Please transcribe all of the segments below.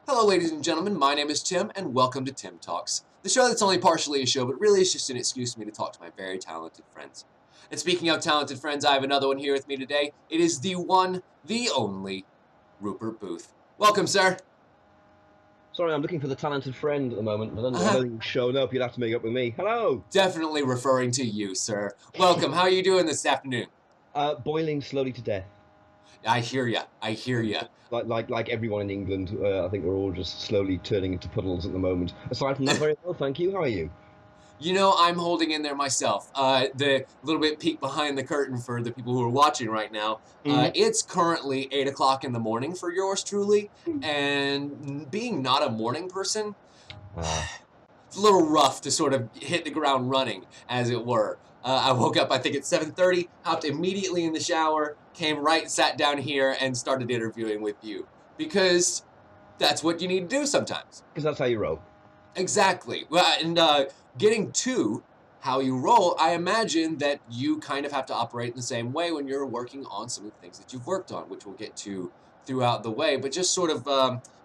Hello, ladies and gentlemen. My name is Tim, and welcome to Tim Talks, the show that's only partially a show, but really is just an excuse for me to talk to my very talented friends. And speaking of talented friends, I have another one here with me today. It is the one, the only, Rupert Booth. Welcome, sir. Sorry, I'm looking for the talented friend at the moment. I don't think you've shown up. You'll have to make up with me. Hello. Definitely referring to you, sir. Welcome. How are you doing this afternoon? Boiling slowly to death. I hear ya. I hear ya. Like everyone in England, I think we're all just slowly turning into puddles at the moment. Aside from that, very well, thank you. How are you? You know, I'm holding in there myself. The little bit peek behind the curtain for the people who are watching right now. It's currently 8 o'clock in the morning for yours truly, and being not a morning person, it's a little rough to sort of hit the ground running, as it were. I woke up, I think, at 7:30, hopped immediately in the shower, came right, sat down here, and started interviewing with you. Because that's what you need to do sometimes. Because that's how you roll. Exactly. Well, and getting to how you roll, I imagine that you kind of have to operate in the same way when you're working on some of the things that you've worked on, which we'll get to throughout the way. But just sort of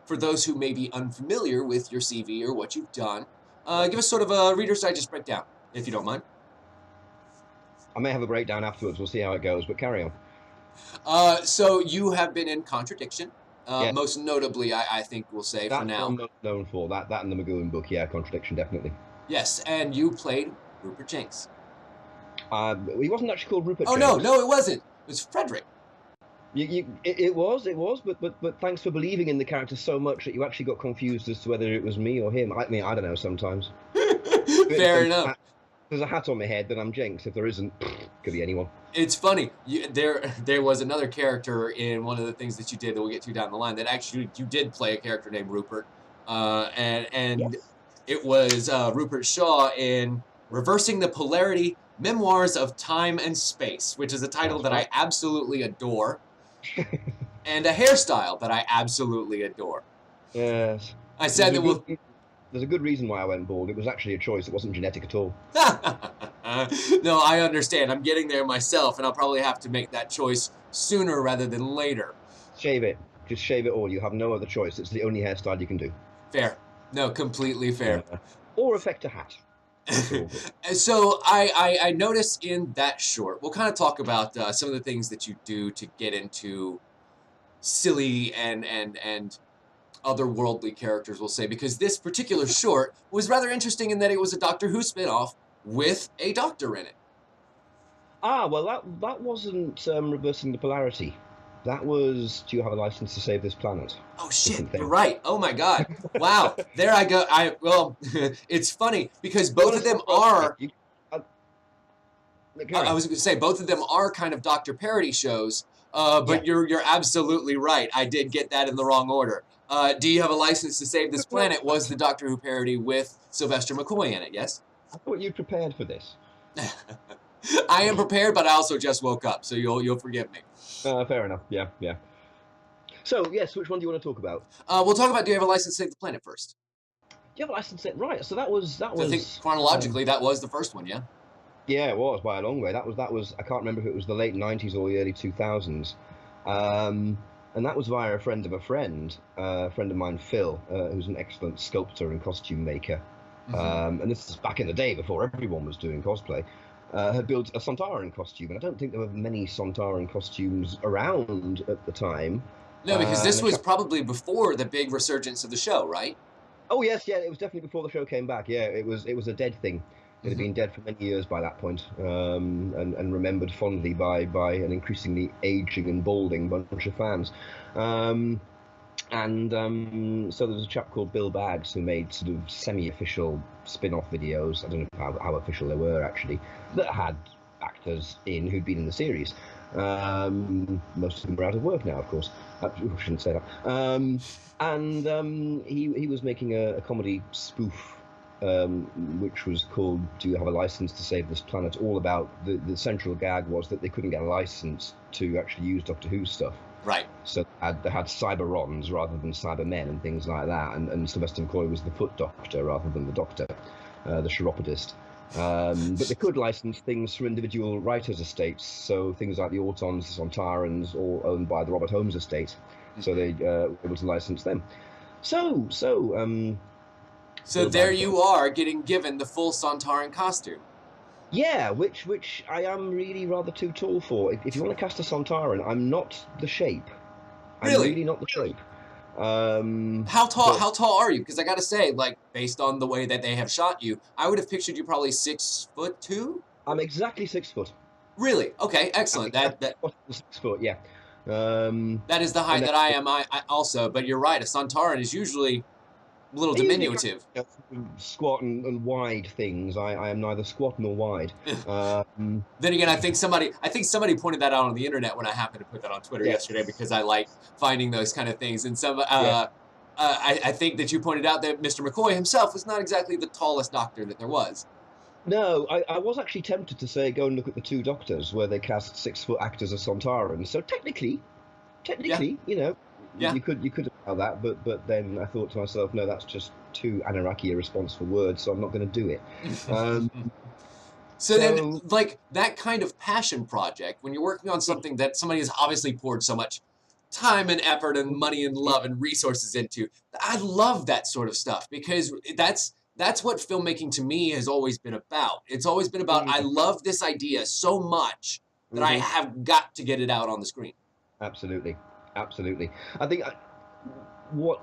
for those who may be unfamiliar with your CV or what you've done, give us sort of a Reader's Digest breakdown, if you don't mind. I may have a breakdown afterwards. We'll see how it goes, but carry on. So you have been in Contradiction. Yeah. Most notably, I think we'll say That's for now. what I'm most known for. That and the Magooan book, yeah, Contradiction, definitely. Yes, and you played Rupert Jinx. He wasn't actually called Rupert. Oh, James. no, it wasn't. It was Frederick. It was, but thanks for believing in the character so much that you actually got confused as to whether it was me or him. I mean, I don't know sometimes. Fair enough. There's a hat on my head, then I'm Jinx. If there isn't, could be anyone. It's funny. There was another character in one of the things that you did that we'll get to down the line that actually you did play a character named Rupert, and Yes. It was Rupert Shaw in Reversing the Polarity, Memoirs of Time and Space, which is a title that I absolutely adore, and a hairstyle that I absolutely adore. Yes. I said that There's a good reason why I went bald. It was actually a choice. It wasn't genetic at all. No, I understand. I'm getting there myself, and I'll probably have to make that choice sooner rather than later. Shave it. Just shave it all. You have no other choice. It's the only hairstyle you can do. Fair. No, completely fair. Or affect a hat. So I noticed in that short, we'll kind of talk about some of the things that you do to get into silly and otherworldly characters, we'll say, because this particular short was rather interesting in that it was a Doctor Who spinoff with a doctor in it. Well, that wasn't Reversing the Polarity. That was Do You Have a License to Save This Planet? Oh shit, you're right. Oh my god. Wow. There I go. It's funny because both of them are I was going to say both of them are kind of Doctor parody shows. But yeah. You're absolutely right. I did get that in the wrong order. Do You Have a License to Save This Planet was the Doctor Who parody with Sylvester McCoy in it, yes? I thought you prepared for this. I am prepared, but I also just woke up, so you'll forgive me. Fair enough. Yeah. So, yes, which one do you want to talk about? We'll talk about Do You Have a License to Save the Planet first. Do You Have a License to Save... Right, so that was... I think chronologically that was the first one, yeah? Yeah, it was, by a long way. That was I can't remember if it was the late 90s or the early 2000s. And that was via a friend of a friend of mine, Phil, who's an excellent sculptor and costume maker. And this is back in the day before everyone was doing cosplay. Had built a Sontaran costume, and I don't think there were many Sontaran costumes around at the time. No, because this was probably before the big resurgence of the show, right? Oh yes, yeah, it was definitely before the show came back. Yeah, it was a dead thing. It had been dead for many years by that point, and remembered fondly by an increasingly aging and balding bunch of fans. So there was a chap called Bill Baggs who made sort of semi-official spin-off videos. I don't know how official they were actually, that had actors in who'd been in the series. Most of them were out of work now, of course. I shouldn't say that. He was making a comedy spoof, which was called Do You Have a License to Save This Planet? All about the central gag was that they couldn't get a license to actually use Doctor Who stuff. Right. So they had Cyberons rather than Cybermen and things like that. And Sylvester McCoy was the foot doctor rather than the doctor, the chiropodist. But they could license things from individual writers' estates. So things like the Autons, the Sontarans, all owned by the Robert Holmes estate. So they were able to license them. So Bill there Bad Boy. you are, getting given the full Sontaran costume. Yeah, which I am really rather too tall for. If you want to cast a Sontaran, I'm not the shape. I'm Really? really not the shape. How tall? But How tall are you? Because I gotta say, like, based on the way that they have shot you, I would have pictured you probably 6'2". I'm exactly 6 foot. Really? Okay, I'm excellent. That exactly that 6 foot. Yeah. Um, that is the height and that I am. I also, but you're right. A Sontaran is usually a little They're usually diminutive. squat and wide things. I am neither squat nor wide. Um, Then again, I think somebody pointed that out on the internet when I happened to put that on Twitter yesterday yes. because I like finding those kind of things. And Yeah. I think that you pointed out that Mr. McCoy himself was not exactly the tallest doctor that there was. No, I was actually tempted to say go and look at the two doctors where they cast 6 foot actors as Sontarans. So Yeah, technically, you know, yeah. you could allow that, but then I thought to myself, no, that's just too Anaraki a response for words, so I'm not going to do it. Um, So then, so like that kind of passion project, when you're working on something that somebody has obviously poured so much time and effort and money and love and resources into, I love that sort of stuff because that's what filmmaking to me has always been about. It's always been about I love this idea so much that I mhm, have got to get it out on the screen. absolutely, absolutely. I think what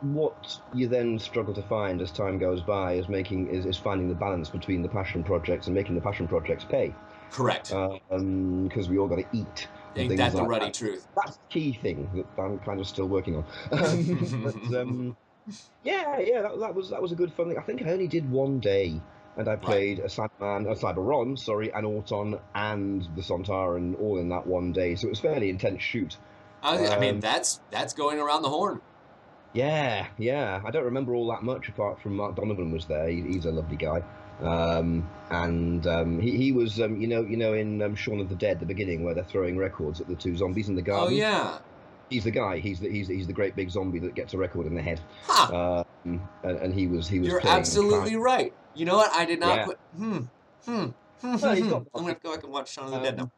you then struggle to find as time goes by is finding the balance between the passion projects and making the passion projects pay, Correct. because we all got to eat and Ain't things that the like ruddy that. truth? That's the key thing that I'm kind of still working on. Yeah, that was a good fun thing. I think I only did one day, and I Right. played a Cyberman, a Cyberron, sorry, an Auton, and the Sontaran all in that one day. So it was a fairly intense shoot. I mean, Um, that's going around the horn. yeah. I don't remember all that much apart from Mark Donovan was there. He's a lovely guy. And he was, in Shaun of the Dead, the beginning where they're throwing records at the two zombies in the Oh garden. yeah. He's the guy. He's the great big zombie that gets a record in the head. Ha! And he was You're playing the clown. absolutely right. You know what? I did not Yeah. put. Hmm. Well, he's I'm got gonna have to go back and watch Shaun of the Dead now.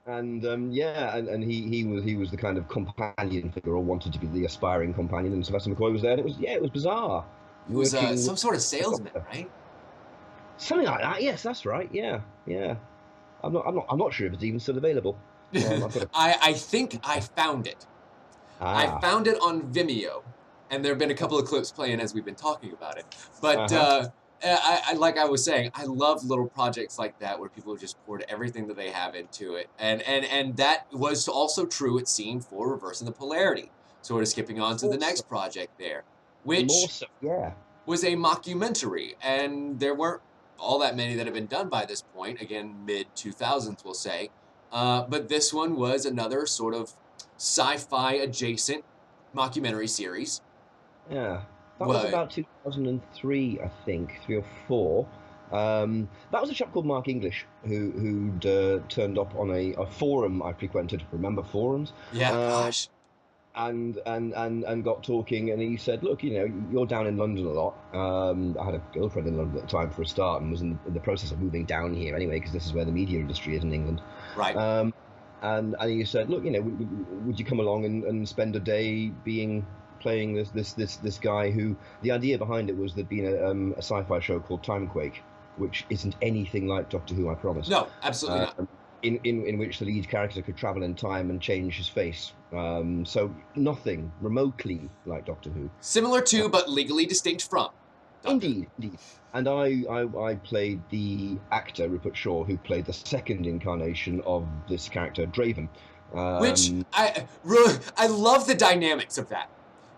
um, and he was the kind of companion figure, or wanted to be the aspiring companion, and Sylvester McCoy was there, and it was bizarre He was working with some sort of the salesman, doctor. right? Something like that. Yes, that's right. Yeah. I'm not sure if it's even still available. I've got a I think I found it. I ah found it on Vimeo, and there have been a couple of clips playing as we've been talking about it. But uh-huh. like I was saying, I love little projects like that where people just poured everything that they have into it, and that was also true, it seemed, for Reversing the Polarity. Sort of skipping on to the Also, next project there, more which so, yeah. was a mockumentary, and there weren't all that many that have been done by this point. Again, mid 2000s, we'll say. But this one was another sort of sci-fi adjacent mockumentary series. Yeah, that was What? about 2003, I think, 3 or 4. That was a chap called Mark English who'd turned up on a forum I frequented. Remember forums? Yeah, Um, gosh. and got talking, and he said, "Look, you're down in London a lot. I had a girlfriend in London at the time for a start, and was in the process of moving down here anyway, because this is where the media industry is in England. Right. Um, and he said, look, would you come along and spend a day playing this guy who the idea behind it was there'd been a sci-fi show called Timequake, which isn't anything like Doctor Who, I promise. No, absolutely not. In which the lead character could travel in time and change his face. So nothing remotely like Doctor Who. Similar to, but legally distinct from Doctor Who. Indeed. And I played the actor, Rupert Shaw, who played the second incarnation of this character, Draven. Which Um, I love the dynamics of that.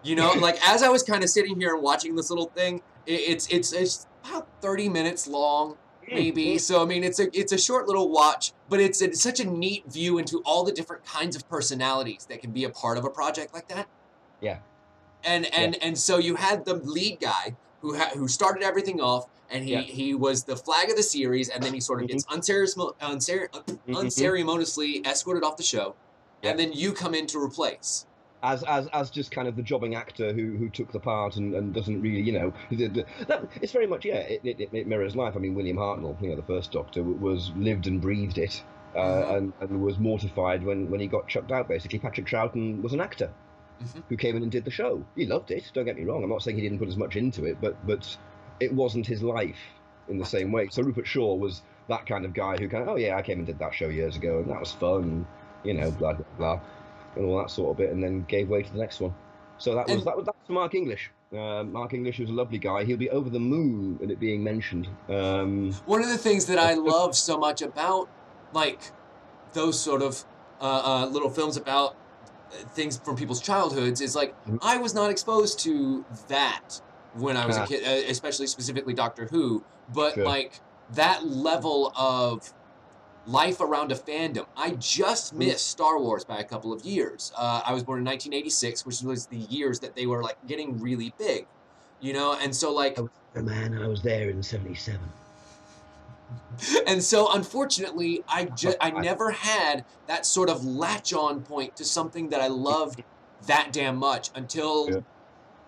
Like as I was kind of sitting here and watching this little thing, it's about 30 minutes long, maybe. So I mean, it's a short little watch, but it's such a neat view into all the different kinds of personalities that can be a part of a project like that. yeah, And yeah, and and so you had the lead guy who started everything off, and he yeah. he was the flag of the series, and then he sort of hmm gets hmm unceremoniously escorted off the show, yeah. and then you come in to replace. As just kind of the jobbing actor who took the part and doesn't really, that it's very much, yeah, it mirrors life. I mean, William Hartnell, the first Doctor, was lived and breathed it, Mm-hmm. and was mortified when he got chucked out. Basically, Patrick Troughton was an actor. who came in and did the show. He loved it. Don't get me wrong. I'm not saying he didn't put as much into it, but it wasn't his life in the same way. So Rupert Shaw was that kind of guy who kind of, oh yeah, I came and did that show years ago, and that was fun, blah blah blah, and all that sort of bit, and then gave way to the next one. So that's Mark English. Mark English was a lovely guy. He'll be over the moon at it being mentioned. One of the things that I love so much about like those sort of little films about things from people's childhoods is like I was not exposed to that when I was a kid, especially specifically Doctor Who, but Sure. like that level of life around a fandom. I just missed Star Wars by a couple of years. I was born in 1986, which was the years that they were like getting really big, and so like I was there in '77. And so unfortunately, I never had that sort of latch on point to something that I loved that damn much until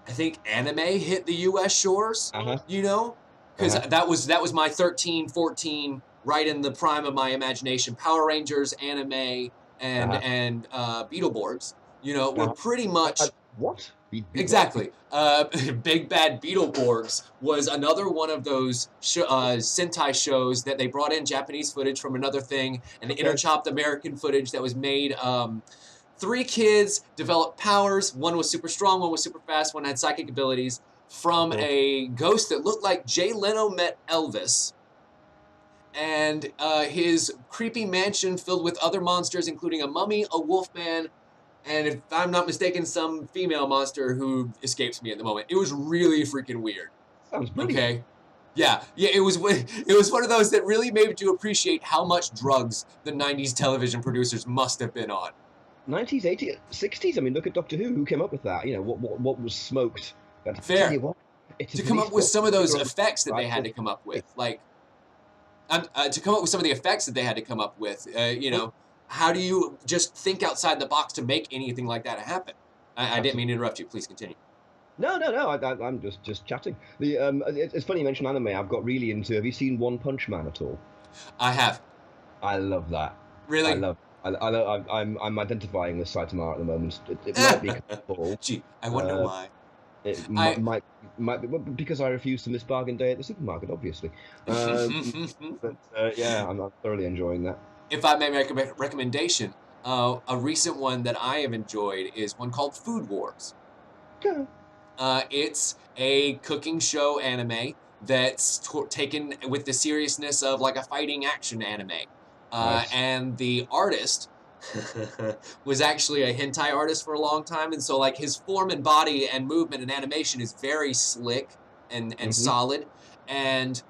I think anime hit the US shores, because that was my 13, 14, right in the prime of my imagination. Power Rangers, anime, and Beetleborgs, were pretty much what? Exactly. Big Bad Beetleborgs was another one of those Sentai shows that they brought in Japanese footage from another thing and interchopped American footage that was made. 3 kids developed powers. One was super strong, one was super fast, one had psychic abilities from a ghost that looked like Jay Leno met Elvis. And his creepy mansion filled with other monsters, including a mummy, a wolfman, and if I'm not mistaken, some female monster who escapes me at the moment. It was really freaking weird. Sounds brilliant. Okay. Yeah, it was one of those that really made you appreciate how much drugs the 90s television producers must have been on. 90s, 80s, 60s. I mean, look at Doctor Who came up with that. What was smoked. Fair. To come up with some of those effects that they had to come up with, like to come up with some of the effects that they had to come up with, how do you just think outside the box to make anything like that happen? I didn't mean to interrupt you. Please continue. No. I'm just chatting. It's funny you mention anime. I've got really into. Have you seen One Punch Man at all? I have. I love that. Really? I'm identifying with Saitama at the moment. It might be cool. Gee, I wonder why. It might be because I refuse to miss bargain day at the supermarket, obviously. But yeah, I'm thoroughly enjoying that. If I may make a recommendation, a recent one that I have enjoyed is one called Food Wars. Yeah. It's a cooking show anime that's taken with the seriousness of like a fighting action anime. Nice. And the artist was actually a hentai artist for a long time, and so like his form and body and movement and animation is very slick and solid. And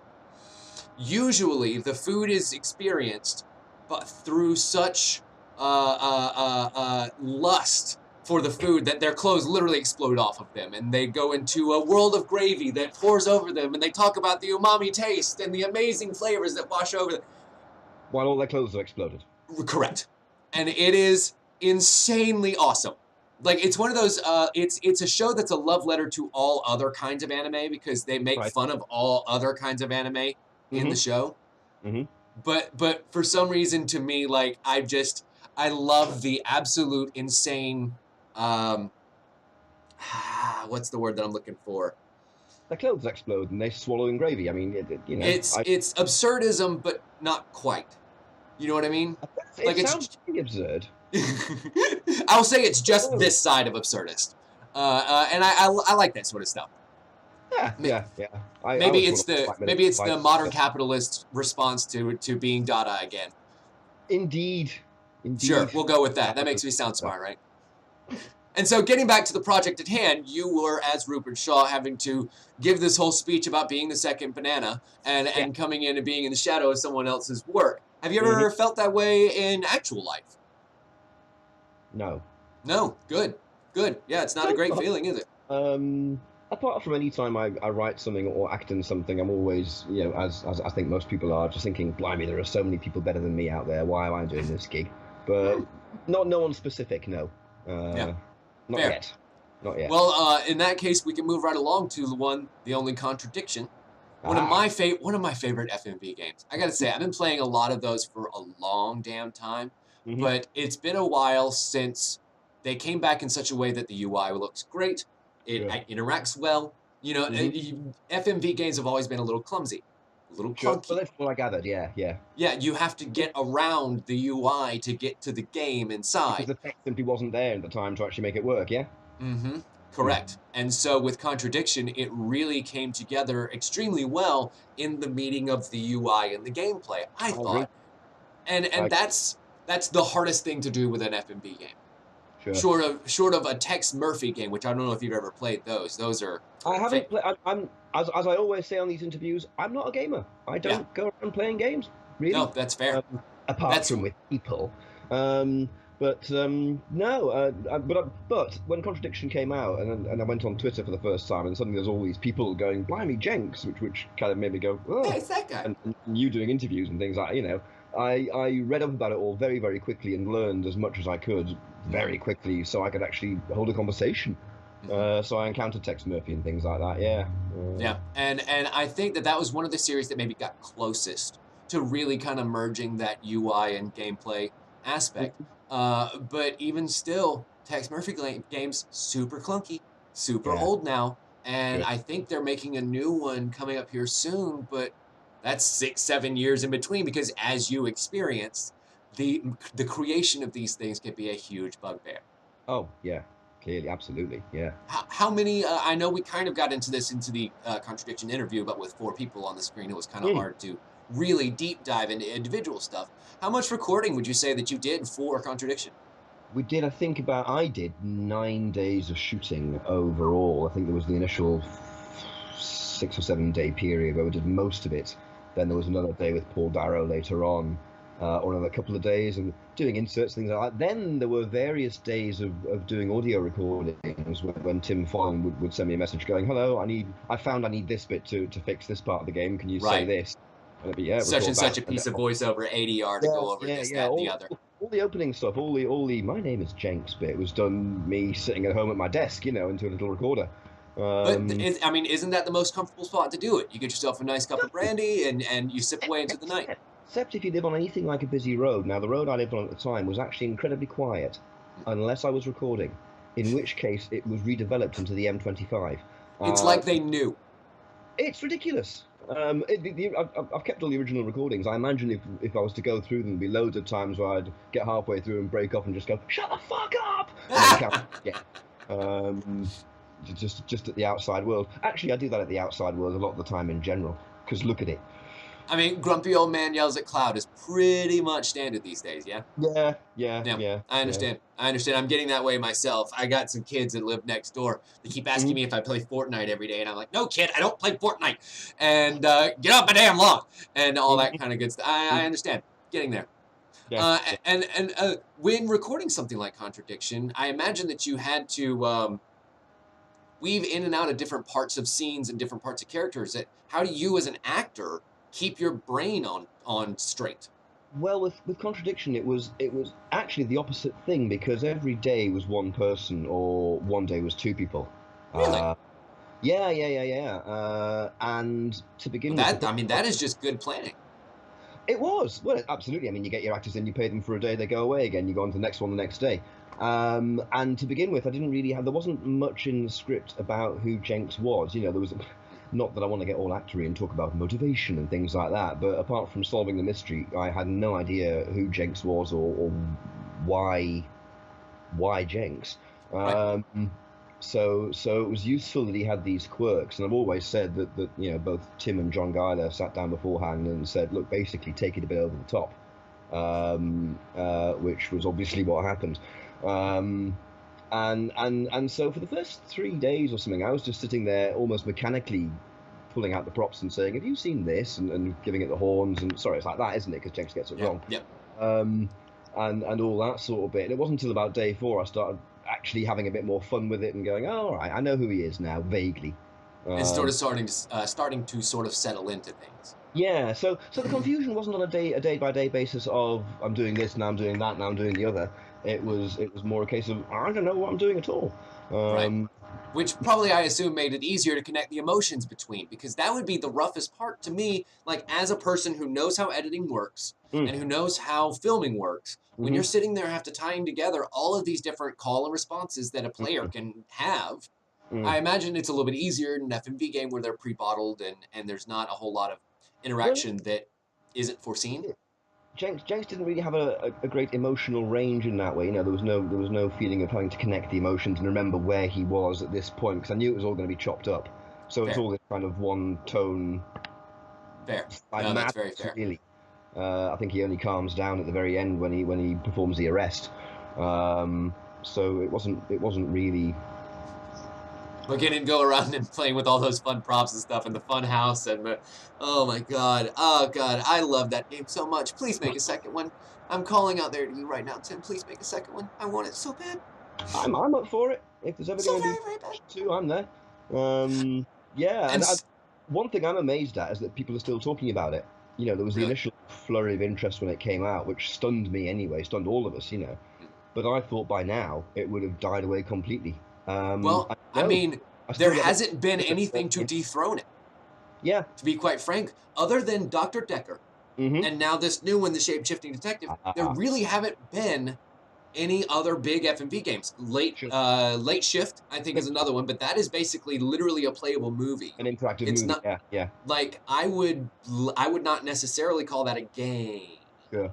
usually the food is experienced but through such lust for the food that their clothes literally explode off of them, and they go into a world of gravy that pours over them, and they talk about the umami taste and the amazing flavors that wash over them. While all their clothes are exploded. Correct. And it is insanely awesome. Like, it's one of those, it's a show that's a love letter to all other kinds of anime because they make fun of all other kinds of anime in the show. But for some reason, to me, like, I love the absolute insane, what's the word that I'm looking for? Their clothes explode and they swallow in gravy. I mean, it's absurdism, but not quite. You know what I mean? It sounds pretty absurd. I'll say it's just this side of absurdist, and I like that sort of stuff. Yeah. Maybe it's the modern capitalist response to being Dada again. Indeed. Sure, we'll go with that. That makes me sound smart, right? And so getting back to the project at hand, you were, as Rupert Shaw, having to give this whole speech about being the second banana and coming in and being in the shadow of someone else's work. Have you ever felt that way in actual life? No. No? Good. Yeah, it's not a great feeling, is it? Apart from any time I write something or act in something, I'm always, as I think most people are, just thinking, blimey, there are so many people better than me out there. Why am I doing this gig? But no one specific, no. Not yet. Well, in that case, we can move right along to the only contradiction. One of my favorite FMV games. I gotta say, I've been playing a lot of those for a long damn time, but it's been a while since they came back in such a way that the UI looks great. It Sure. interacts well. You know, FMV games have always been a little clumsy, a little Sure. clunky. Well, that's what I gathered. Yeah, yeah. Yeah, you have to get around the UI to get to the game Because inside. the text simply wasn't there at the time to actually make it work. Yeah. Mm-hmm. Hmm. Correct. And so with Contradiction, it really came together extremely well in the meeting of the UI and the gameplay, I I agree. thought. And I that's the hardest thing to do with an FMV game. Sure. Short of a Tex Murphy game, which I don't know if you've ever played those. Those are I haven't played. I'm as I always say on these interviews, I'm not a gamer. I yeah. don't go around playing games, really. No, that's fair. Apart from with people. No. But when Contradiction came out, and I went on Twitter for the first time, and suddenly there's all these people going, "Blimey, Jenks," which kind of made me go, "Oh." Hey, it's that guy. And you doing interviews and things like, I read up about it all very, very quickly and learned as much as I could very quickly, so I could actually hold a conversation. So I encountered Tex Murphy and things like that. Yeah. Yeah, and I think that was one of the series that maybe got closest to really kind of merging that UI and gameplay aspect. But even still, Tex Murphy games super clunky, super Yeah. old now, and Good. I think they're making a new one coming up here soon. But that's 6-7 years in between because, as you experienced, the creation of these things can be a huge bugbear. Oh yeah, clearly, absolutely, yeah. How many? I know we kind of got into this into the Contradiction interview, but with 4 people on the screen, it was kind of hard to really deep dive into individual stuff. How much recording would you say that you did for Contradiction? I did 9 days of shooting overall. I think there was the initial 6 or 7 day period where we did most of it. Then there was another day with Paul Darrow later on, or another couple of days and doing inserts, things like that. Then there were various days of doing audio recordings when Tim Fallon would send me a message going, "Hello, I found I need this bit to fix this part of the game. Can you say this?" And it'd be, yeah, Such and such a that. piece of voiceover ADR to go over this, that, and the other. All the opening stuff, all the "my name is Jenks" bit was done me sitting at home at my desk, into a little recorder. But isn't that the most comfortable spot to do it? You get yourself a nice cup of brandy and you sip away into the night. Except if you live on anything like a busy road. Now, the road I lived on at the time was actually incredibly quiet, unless I was recording, in which case it was redeveloped into the M25. It's like they knew. It's ridiculous. I've kept all the original recordings. I imagine if I was to go through them, there'd be loads of times where I'd get halfway through and break off and just go, "Shut the fuck up!" Just at the outside world. Actually, I do that at the outside world a lot of the time in general, because look at it. I mean, grumpy old man yells at cloud is pretty much standard these days, yeah? Yeah. I understand. I'm getting that way myself. I got some kids that live next door. They keep asking me if I play Fortnite every day, and I'm like, "No, kid, I don't play Fortnite." And get off my damn lawn, and all that kind of good stuff. I understand. Getting there. And when recording something like Contradiction, I imagine that you had to weave in and out of different parts of scenes and different parts of characters. How do you, as an actor, keep your brain on straight? Well, with Contradiction, it was actually the opposite thing, because every day was one person, or one day was 2 people. Really? Yeah. And to begin with, that is just good planning. It was. Well, absolutely. I mean, you get your actors in, you pay them for a day, they go away again, you go on to the next one the next day. And to begin with, there wasn't much in the script about who Jenks was. There was, not that I want to get all actory and talk about motivation and things like that, but apart from solving the mystery, I had no idea who Jenks was or why Jenks. Right. So it was useful that he had these quirks, and I've always said that both Tim and John Guyler sat down beforehand and said, "Look, basically take it a bit over the top," which was obviously what happened. And so for the first 3 days or something, I was just sitting there almost mechanically pulling out the props and saying, "Have you seen this?" and giving it the horns, and sorry, it's like that, isn't it? Because Jenks gets it wrong. Yep. And all that sort of bit. And it wasn't until about day 4 I started actually having a bit more fun with it and going, "Oh, all right, I know who he is now, vaguely." And starting to sort of settle into things. Yeah, so the confusion wasn't on a day by day basis of I'm doing this, now I'm doing that, now I'm doing the other. It was more a case of I don't know what I'm doing at all. Right. which probably I assume made it easier to connect the emotions between, because that would be the roughest part to me. Like, as a person who knows how editing works Mm. and who knows how filming works, when you're Mm-hmm. sitting there have to tying together all of these different call and responses that a player can have, Mm. I imagine it's a little bit easier in an FMV game where they're pre-bottled and there's not a whole lot of Well, interaction that isn't foreseen. Jenks didn't really have a great emotional range in that way. You know, there was no feeling of having to connect the emotions and remember where he was at this point, because I knew it was all going to be chopped up. So it's Fair, all this kind of one tone, fair. like No, that's very madness, fair. really. I think he only calms down at the very end when he performs the arrest. So it wasn't really. But getting to go around and playing with all those fun props and stuff in the fun house and oh my god, I love that game so much. Please make a second one. I'm calling out there to you right now, Tim. Please make a second one. I want it so bad, I'm up for it. If there's ever so going to very be very bad. two, I'm there. Yeah, And one thing I'm amazed at is that people are still talking about it. You know, there was the really, initial flurry of interest when it came out, which stunned me anyway, stunned all of us, you know. But I thought by now it would have died away completely. well, I I know. mean, I there still get hasn't been anything to messages. dethrone it. Yeah. To be quite frank, other than Dr. Decker, Mm-hmm. and now this new one, the Shapeshifting Detective, there Ah, really haven't been any other big FMV games. sure. Late Shift, I think, is another one, but that is basically literally a playable movie. An interactive It's movie. not Yeah, yeah. like I would not necessarily call that a game. Sure,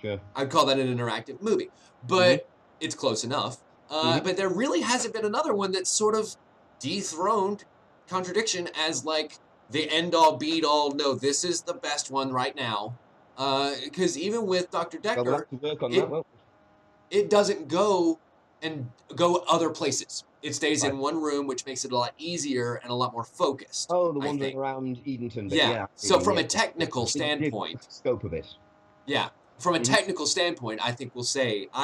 sure. I'd call that an interactive movie, Mm-hmm. but it's close enough. Mm-hmm. But there really hasn't been another one that's sort of dethroned Contradiction as like the end all beat all. No, this is the best one right now. Because even with Dr. Well, we'll Decker, have to work on that. it Well, it doesn't go other places. It stays right. in one room, which makes it a lot easier and a lot more focused, Oh, the I wandering think. around Edenton bit. Yeah. Yeah, I So mean, from yeah. a technical The standpoint, scope of it. yeah, from a Mm-hmm. technical standpoint, I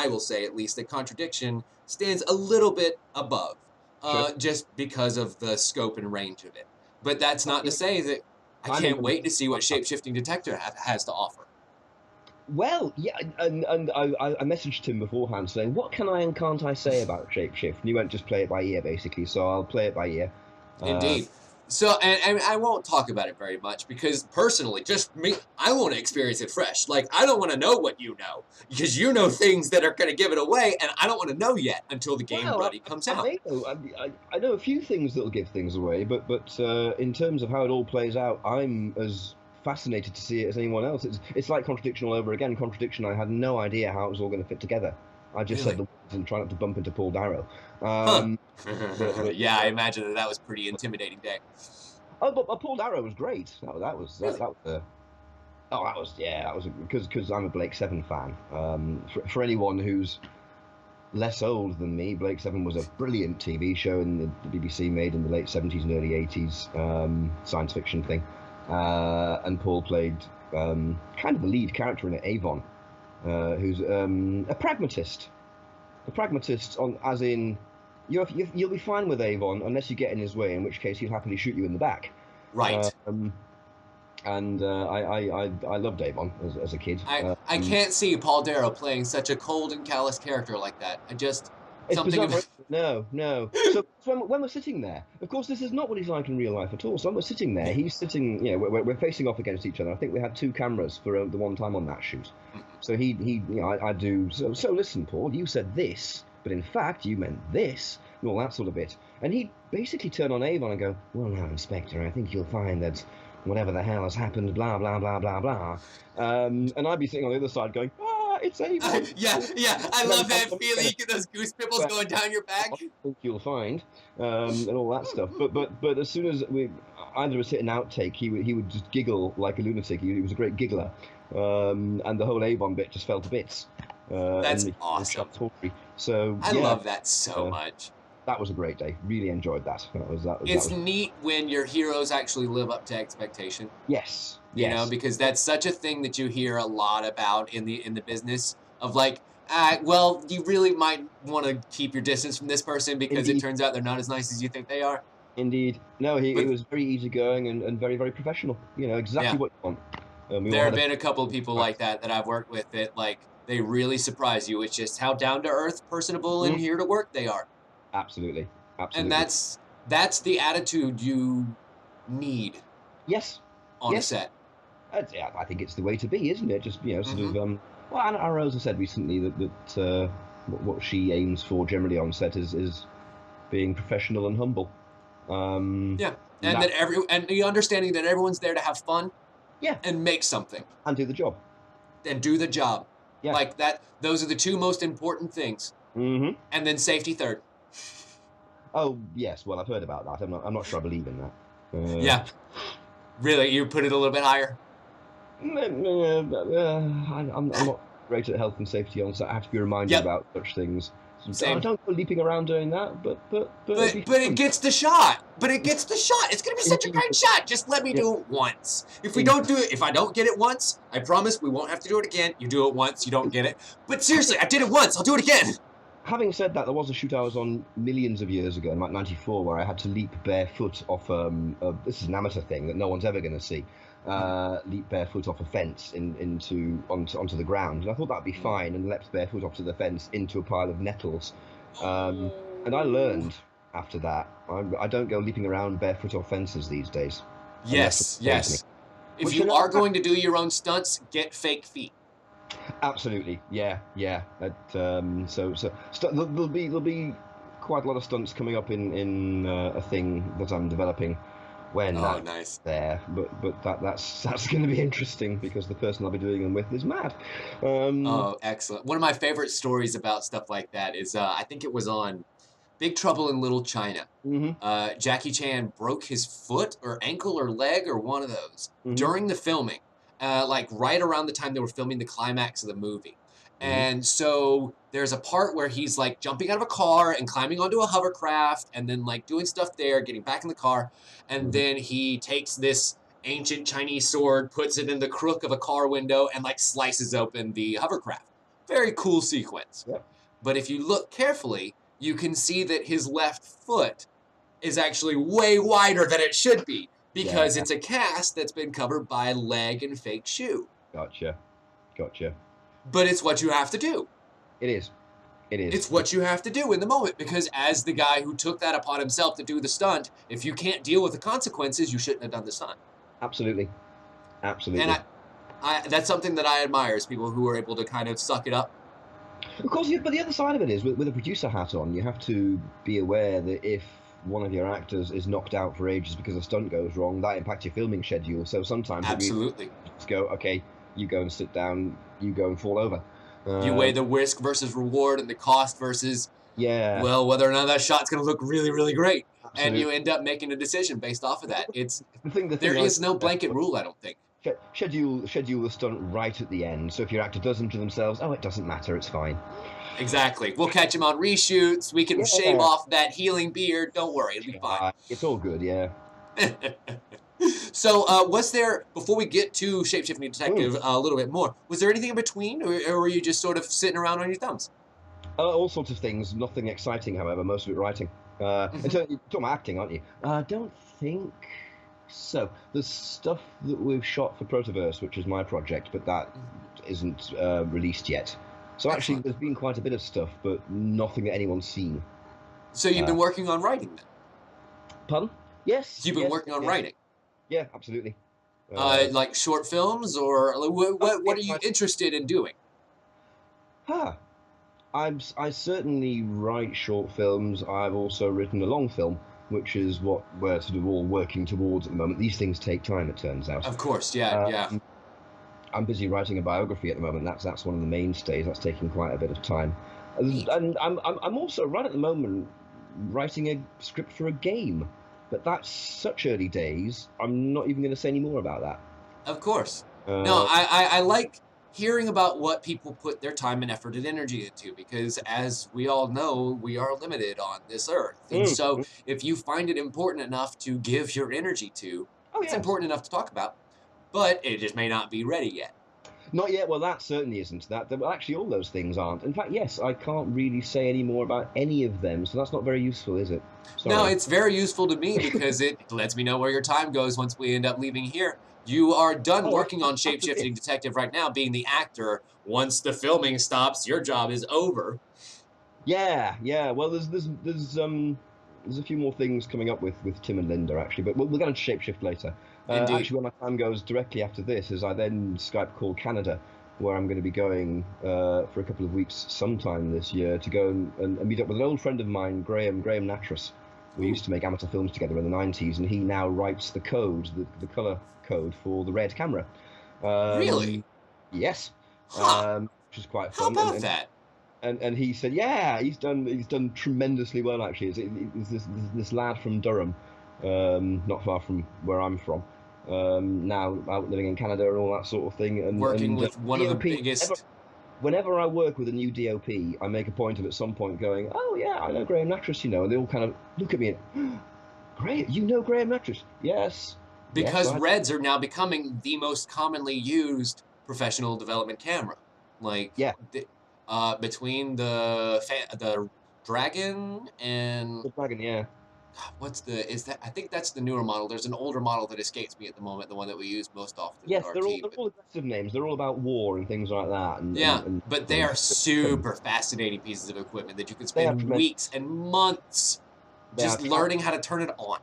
will say at least that Contradiction stands a little bit above, Sure. just because of the scope and range of it. But that's not to Yeah, say that I I'm in can't the wait to see what Shapeshifting Detective has to offer. well, yeah, and I messaged him beforehand saying, what can I and can't I say about Shapeshift? And he went, just play it by ear, basically. So I'll play it by ear. Indeed. So, and I won't talk about it very much because personally, just me, I want to experience it fresh. Like, I don't want to know what you know because you know things that are going to give it away, and I don't want to know yet until the game Well, ready comes I out. may know. I know a few things that'll give things away, but in terms of how it all plays out, I'm as fascinated to see it as anyone else. It's like Contradiction all over again. Contradiction, I had no idea how it was all going to fit together. I just said Really? the words and try not to bump into Paul Darrow. Huh. But Yeah, I imagine that was pretty intimidating day. oh, but Paul Darrow was great. Really? That was oh, that was yeah, that was because I'm a Blake Seven fan. For anyone who's less old than me, Blake Seven was a brilliant TV show in the BBC made in the late 70s and early 80s, science fiction thing. And Paul played kind of the lead character in it, Avon, who's a pragmatist. A pragmatist, as in, you'll be fine with Avon unless you get in his way, in which case he'll happily shoot you in the back. Right. And I loved Avon as a kid. I can't see Paul Darrow playing such a cold and callous character like that. I just It's something bizarre. about No. So when we're sitting there, of course, this is not what he's like in real life at all. So when we're sitting there, he's sitting, you know, we're facing off against each other. I think we had two cameras for the one time on that shoot. So he you know, I do. So listen, Paul, you said this, but in fact you meant this, and all that sort of bit. And he'd basically turn on Avon and go, well, now, Inspector, I think you'll find that whatever the hell has happened, blah blah blah blah blah. And I'd be sitting on the other side going, it's Avon. yeah, I And then love that I'm feeling. You get those goose pimples well, going down your back. I think you'll find, and all that stuff. But as soon as either of us hit an outtake, he would just giggle like a lunatic. He was a great giggler, and the whole Avon bit just fell to bits. That's and awesome. So I yeah, love that so much. that was a great day. Really enjoyed that. It's neat when your heroes actually live up to expectation. Yes, You know, yes. because that's such a thing that you hear a lot about in the business of like, well, you really might want to keep your distance from this person because it Indeed, turns out they're not as nice as you think they are. indeed. No, he But was very easygoing and very, very professional. You know, exactly yeah, what you want. We all there have had been a couple of people like that I've worked with that like they really surprise you with just how down to earth, personable, and Mm, here to work they are. absolutely. And Absolutely. that's the attitude you need Yes. on a Yes. set. Yeah, I think it's the way to be, isn't it? Just sort Mm-hmm. of. Well, Anna Rosa said recently that what she aims for generally on set is being professional and humble. Yeah, And and that, the understanding that everyone's there to have fun yeah, and make something and do the job. and do the job. Yeah. Like that, those are the two most important things. Hmm. And then safety third. Oh yes, well I've heard about that. I'm not sure I believe in that. Yeah, really, you put it a little bit higher. I'm not great at health and safety on set. I have to be reminded Yep, about such things. So, same. don't go leaping around doing that, but it'd be But it fun. gets the shot. But it gets the shot. It's gonna be such a Indeed. great shot. Just let me Yeah, do it once. If we don't indeed. do it, if I don't get it once, I promise we won't have to do it again. You do it once, you don't get it. But seriously, I did it once. I'll do it again. Having said that, there was a shoot I was on millions of years ago, in like '94, where I had to leap barefoot off. This is an amateur thing that no one's ever going to see. Leap barefoot off a fence onto the ground, and I thought that'd be fine, and leapt barefoot off to the fence into a pile of nettles. And I Oh. learned after that I don't go leaping around barefoot off fences these days, unless it Yes, saves me. yes. If Which I you know are going to do your own stunts, get fake feet. absolutely, yeah, yeah. There'll be quite a lot of stunts coming up in a thing that I'm developing when Oh, that's nice. there. But that's going to be interesting because the person I'll be doing them with is mad. Um, Oh, excellent. One of my favorite stories about stuff like that is I think it was on Big Trouble in Little China. mhm, Jackie Chan broke his foot or ankle or leg or one of those mhm, during the filming, like right around the time they were filming the climax of the movie. mhm, And so there's a part where he's like jumping out of a car and climbing onto a hovercraft and then like doing stuff there, getting back in the car. And mhm. then he takes this ancient Chinese sword, puts it in the crook of a car window, and like slices open the hovercraft. Very cool sequence. Yep. But if you look carefully, you can see that his left foot is actually way wider than it should be Yeah. because it's a cast that's been covered by leg and fake shoe. Gotcha. Gotcha. But it's what you have to do. It is. It is. It's what you have to do in the moment because as the guy who took that upon himself to do the stunt, if you can't deal with the consequences, you shouldn't have done the stunt. Absolutely. And Absolutely. that's something that I admire is people who are able to kind of suck it up. Of course, but the other side of it is, with a producer hat on, you have to be aware that if one of your actors is knocked out for ages because a stunt goes wrong, that impacts your filming schedule. So sometimes it means Absolutely. just go, okay, you go and sit down, you go and fall over. You weigh Um, the risk versus reward and the cost versus, yeah, well, whether or not that shot's going to look really, really great. And absolutely. you end up making a decision based off of that. The There thing I is no blanket rule, I don't think. schedule the stunt right at the end. So if your actor does injure themselves, oh, it doesn't matter, it's fine. Exactly. We'll catch him on reshoots. We can shave Yeah, off that healing beard. Don't worry, it'll be fine. it's all good. Yeah. So, was there, before we get to Shapeshifting Mm. Detective a little bit more, was there anything in between, or were you just sort of sitting around on your thumbs? All sorts of things. Nothing exciting, however. Most of it writing. And so you're talking about acting, aren't you? I don't think so. There's stuff that we've shot for Protoverse, which is my project, but that isn't released yet. So actually, Excellent. there's been quite a bit of stuff, but nothing that anyone's seen. So you've Uh, been working on writing then? Pardon? Yes, You've been yes, working on yeah, writing? yeah, absolutely. Uh, Like short films, or like, what are you interested in doing? huh. I certainly write short films. I've also written a long film, which is what we're sort of all working towards at the moment. These things take time, it turns out. Of course, yeah, yeah. Um, I'm busy writing a biography at the moment. That's one of the mainstays. That's taking quite a bit of time. Neat. And I'm also right at the moment writing a script for a game, but that's such early days. I'm not even going to say any more about that. Of course. No, Uh, I like hearing about what people put their time and effort and energy into because, as we all know, we are limited on this earth. And so, mm. if you find it important enough to give your energy to, Oh it's yes. important enough to talk about, but it just may not be ready yet. Not yet. Well, that certainly isn't. Well, actually, all those things aren't. In fact, yes, I can't really say any more about any of them, so that's not very useful, is it? No, Sorry. it's very useful to me because it lets me know where your time goes once we end up leaving here. You are done Oh, working on after Shapeshifting this. Detective right now, being the actor. Once the filming stops, your job is over. Yeah, yeah. Well, there's there's a few more things coming up with Tim and Linda actually, but we'll get into Shapeshift later. Indeed. Actually, where my time goes directly after this is I then Skype call Canada, where I'm going to be going for a couple of weeks sometime this year to go and meet up with an old friend of mine, Graham Natras. We used to make amateur films together in the 90s, and he now writes the code, the color code for the Red camera. Really? Yes. Huh. Which is quite How fun. about that? And he said, yeah, he's done tremendously well actually. It's this lad from Durham, not far from where I'm from, now out living in Canada and all that sort of thing. Working with one of the DOP, biggest. whenever I work with a new DOP, I make a point of at some point going, oh yeah, I know Graham Natras, and they all kind of look at me and, Graham, you know Graham Natras? Yes. Because Yes, Reds are now becoming the most commonly used professional development camera. Like, yeah, between the Dragon and the Dragon, yeah. I think that's the newer model. There's an older model that escapes me at the moment, the one that we use most often at Yes, RT. they're all aggressive names. They're all about war and things like that. Yeah, And but they are super fascinating pieces of equipment that you can they are spend tremendous. weeks and months just learning how to turn it on.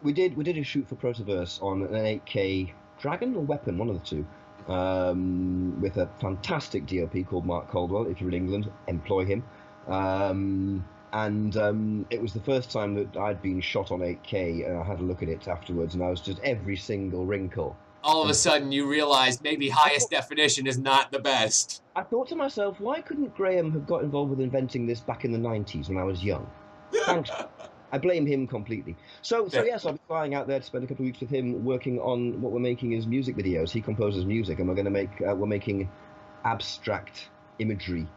We did a shoot for Protoverse on an 8K Dragon or Weapon, one of the two, with a fantastic DOP called Mark Caldwell. If you're in England, employ him. It was the first time that I'd been shot on 8K, and I had a look at it afterwards, and I was just every single wrinkle. All of a sudden, you realize maybe highest definition is not the best. I thought to myself, why couldn't Graham have got involved with inventing this back in the 90s when I was young? Thanks. I blame him completely. So yes, I'll be flying out there to spend a couple of weeks with him, working on what we're making as music videos. He composes music, and we're making abstract imagery.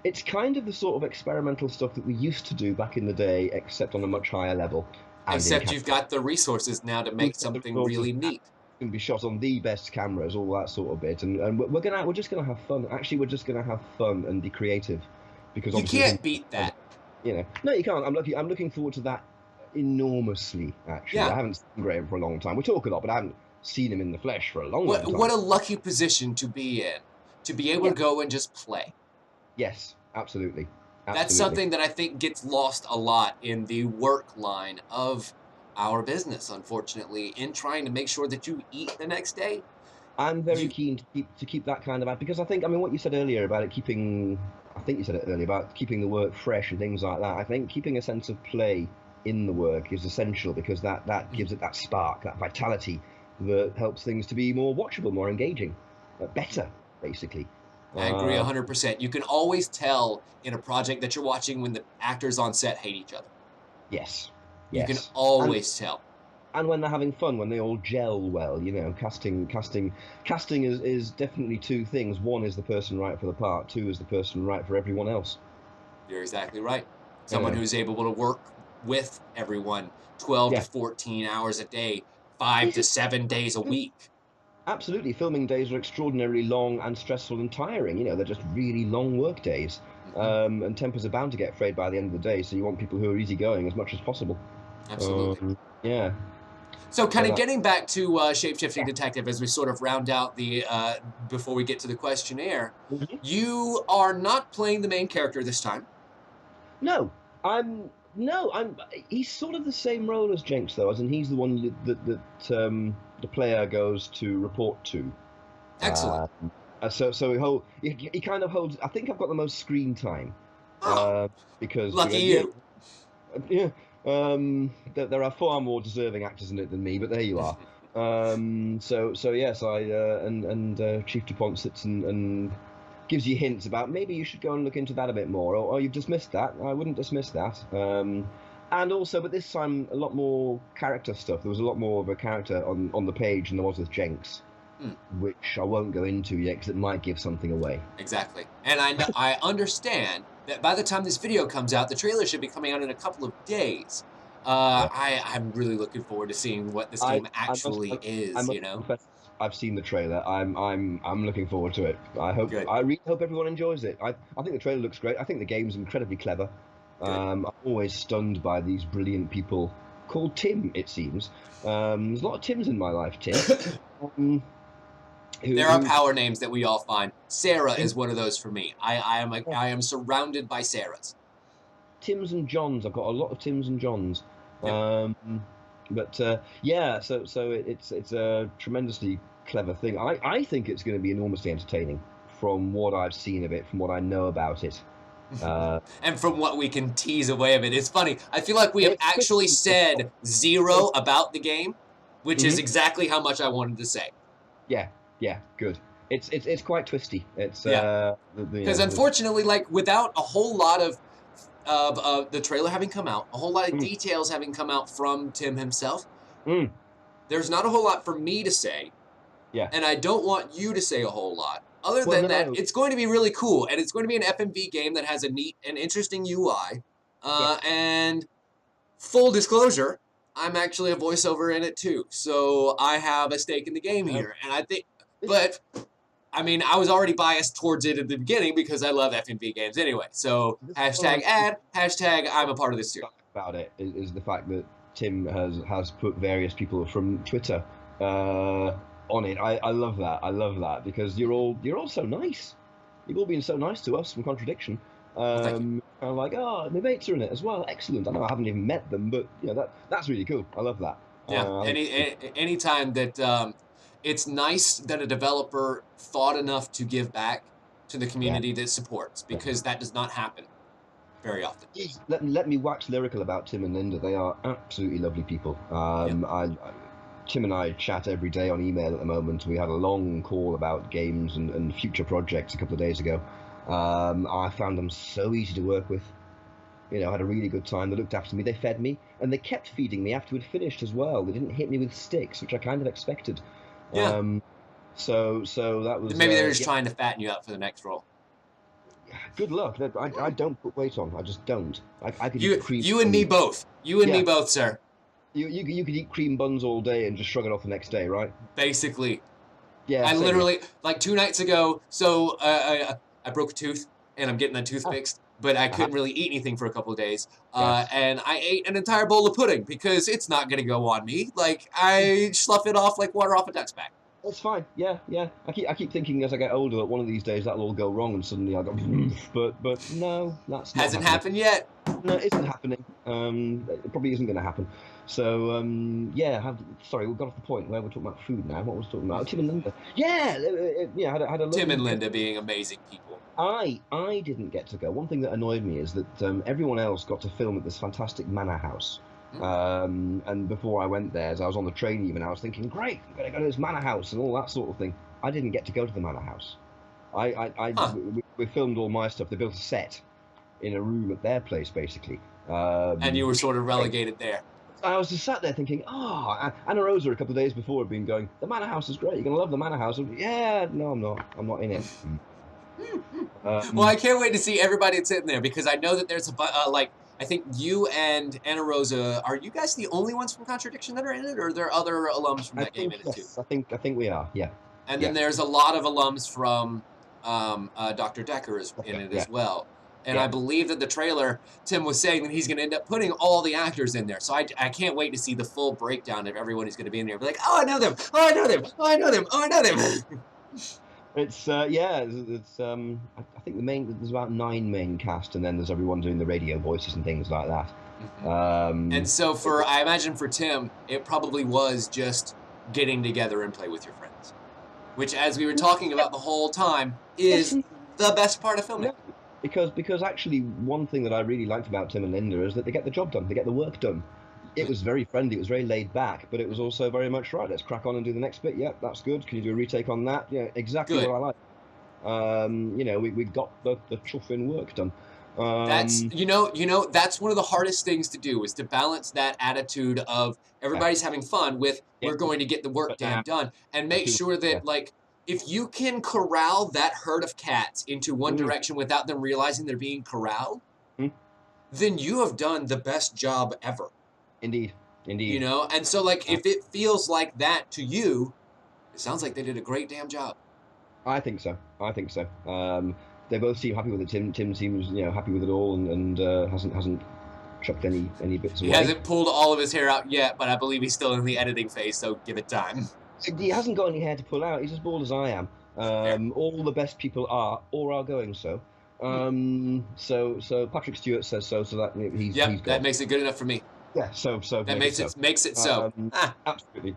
It's kind of the sort of experimental stuff that we used to do back in the day, except on a much higher level. Except you've got the resources now to make something really neat. Can be shot on the best cameras, all that sort of bit, and we're just gonna have fun. Actually, we're just gonna have fun and be creative, because you can't beat that. No, you can't. I'm looking forward to that enormously. Actually, I haven't seen Graham for a long time. We talk a lot, but I haven't seen him in the flesh for a long time. What a lucky position to be in, to be able to go and just play. Yes, absolutely. That's something that I think gets lost a lot in the work line of our business, unfortunately, in trying to make sure that you eat the next day. I'm very keen to keep that kind of, because I think, what you said earlier about it keeping, I think you said it earlier about keeping the work fresh and things like that. I think keeping a sense of play in the work is essential, because that gives it that spark, that vitality that helps things to be more watchable, more engaging, better, basically. I agree 100%. You can always tell in a project that you're watching when the actors on set hate each other. Yes. You can always tell. And when they're having fun, when they all gel well, casting is definitely two things. One is the person right for the part. Two is the person right for everyone else. You're exactly right. Someone who's able to work with everyone 12 to 14 hours a day, 5 to 7 days a week. Absolutely. Filming days are extraordinarily long and stressful and tiring. They're just really long work days. And tempers are bound to get frayed by the end of the day, so you want people who are easygoing as much as possible. Absolutely. Yeah. So kind of getting back to Shapeshifting Detective as we sort of round out the, before we get to the questionnaire, you are not playing the main character this time. No, he's sort of the same role as Jenks, though, as in he's the one that the player goes to report to. Excellent. So he kind of holds, I think I've got the most screen time. Because lucky you. Yeah. There are far more deserving actors in it than me, but there you are. So yes, Chief DuPont sits and gives you hints about maybe you should go and look into that a bit more, or you've dismissed that. I wouldn't dismiss that. And also, but this time a lot more character stuff. There was a lot more of a character on the page than there was with Jenks, which I won't go into yet because it might give something away. Exactly, and I understand that by the time this video comes out, the trailer should be coming out in a couple of days. I'm really looking forward to seeing what this game actually is. Confess, I've seen the trailer. I'm looking forward to it. I really hope everyone enjoys it. I think the trailer looks great. I think the game's incredibly clever. I'm always stunned by these brilliant people called Tim. It seems there's a lot of Tims in my life. Tim. There are power names that we all find. Sarah is one of those for me. I am surrounded by Sarahs. Tims and Johns. I've got a lot of Tims and Johns. Yep. Yeah, it's a tremendously clever thing. I think it's going to be enormously entertaining from what I've seen of it, from what I know about it. And from what we can tease away of it, it's funny. I feel like we have It's actually said zero about the game, which is Mhm. exactly how much I wanted to say. Yeah, good. It's quite twisty. It's Yeah. Because unfortunately, like without a whole lot of the trailer having come out, a whole lot of Mm. details having come out from Tim himself, Mm. there's not a whole lot for me to say, Yeah. and I don't want you to say a whole lot. Other Well, than that, no. it's going to be really cool, and it's going to be an FMV game that has a neat and interesting UI. Yes. And full disclosure, I'm actually a voiceover in it too, so I have a stake in the game here, and I think, but I mean, I was already biased towards it at the beginning because I love FMV games anyway. So This is what hashtag ad, hashtag I'm a part of this too. about it is the fact that Tim has put various people from Twitter on it. I love that. I love that because you're all so nice. You've all been so nice to us from Contradiction. Well, thank you. I'm like, oh, my mates are in it as well. Excellent. I know I haven't even met them, but that's really cool. I love that. Yeah, any time that it's nice that a developer thought enough to give back to the Yeah. community that supports, because that does not happen very often. Let me wax lyrical about Tim and Linda. They are absolutely lovely people. Tim and I chat every day on email at the moment. We had a long call about games and future projects a couple of days ago. I found them so easy to work with. I had a really good time. They looked after me. They fed me, and they kept feeding me after we'd finished as well. They didn't hit me with sticks, which I kind of expected. Yeah. So that was maybe they're just trying to fatten you up for the next role. Good luck. I don't put weight on. I just don't. I could eat cream. You and me both. You and me both, sir. You could eat cream buns all day and just shrug it off the next day, right? Basically. Yeah. I literally, like 2 nights ago, so I broke a tooth, and I'm getting that tooth fixed, but I couldn't really eat anything for a couple of days. Yes. And I ate an entire bowl of pudding because it's not going to go on me. Like, I slough it off like water off a duck's back. That's fine. Yeah. I keep thinking as I get older that one of these days that'll all go wrong and suddenly I'll go. But no, that's not hasn't happened yet. No, it isn't happening. It probably isn't going to happen. So sorry, we got off the point where we're talking about food now. What was talking about? Tim and Linda. Yeah, had a Tim and Linda being amazing people. I didn't get to go. One thing that annoyed me is that everyone else got to film at this fantastic manor house. And before I went there, as I was on the train even, I was thinking, great, I'm going to go to this manor house and all that sort of thing. I didn't get to go to the manor house. We filmed all my stuff. They built a set in a room at their place, basically. And you were sort of relegated there. I was just sat there thinking, Anna Rosa a couple of days before had been going, the manor house is great, you're going to love the manor house. Yeah, no, I'm not. I'm not in it. Well, I can't wait to see everybody that's in there, because I know that there's I think you and Anna Rosa, are you guys the only ones from Contradiction that are in it, or are there other alums from that game in it too? I think we are, yeah. And then there's a lot of alums from Dr. Decker is in it as well. And I believe that the trailer, Tim was saying that he's going to end up putting all the actors in there. So I can't wait to see the full breakdown of everyone who's going to be in there. Be like, oh, I know them. Oh, I know them. Oh, I know them. Oh, I know them. It's I think there's about 9 main cast, and then there's everyone doing the radio voices and things like that. And so I imagine for Tim, it probably was just getting together and play with your friends, which, as we were talking about the whole time, is the best part of filming. Because actually, one thing that I really liked about Tim and Linda is that they get the job done, they get the work done. It was very friendly, it was very laid back, but it was also very much, right, let's crack on and do the next bit. Yeah, that's good. Can you do a retake on that? Yeah, exactly what I like. We got the chuffing work done. That's that's one of the hardest things to do, is to balance that attitude of everybody's having fun with we're going to get the work done, and make sure that if you can corral that herd of cats into one direction without them realizing they're being corralled, then you have done the best job ever. Indeed. And so if it feels like that to you, it sounds like they did a great damn job. I think so. They both seem happy with it. Tim seems happy with it all, and hasn't chucked any bits away. He hasn't pulled all of his hair out yet, but I believe he's still in the editing phase, so give it time. He hasn't got any hair to pull out. He's as bald as I am. All the best people are, or are going so. So Patrick Stewart says so. So that he's Yep, that gone. makes it good enough for me. Yeah. So That make it makes so. it so. Ah, Absolutely.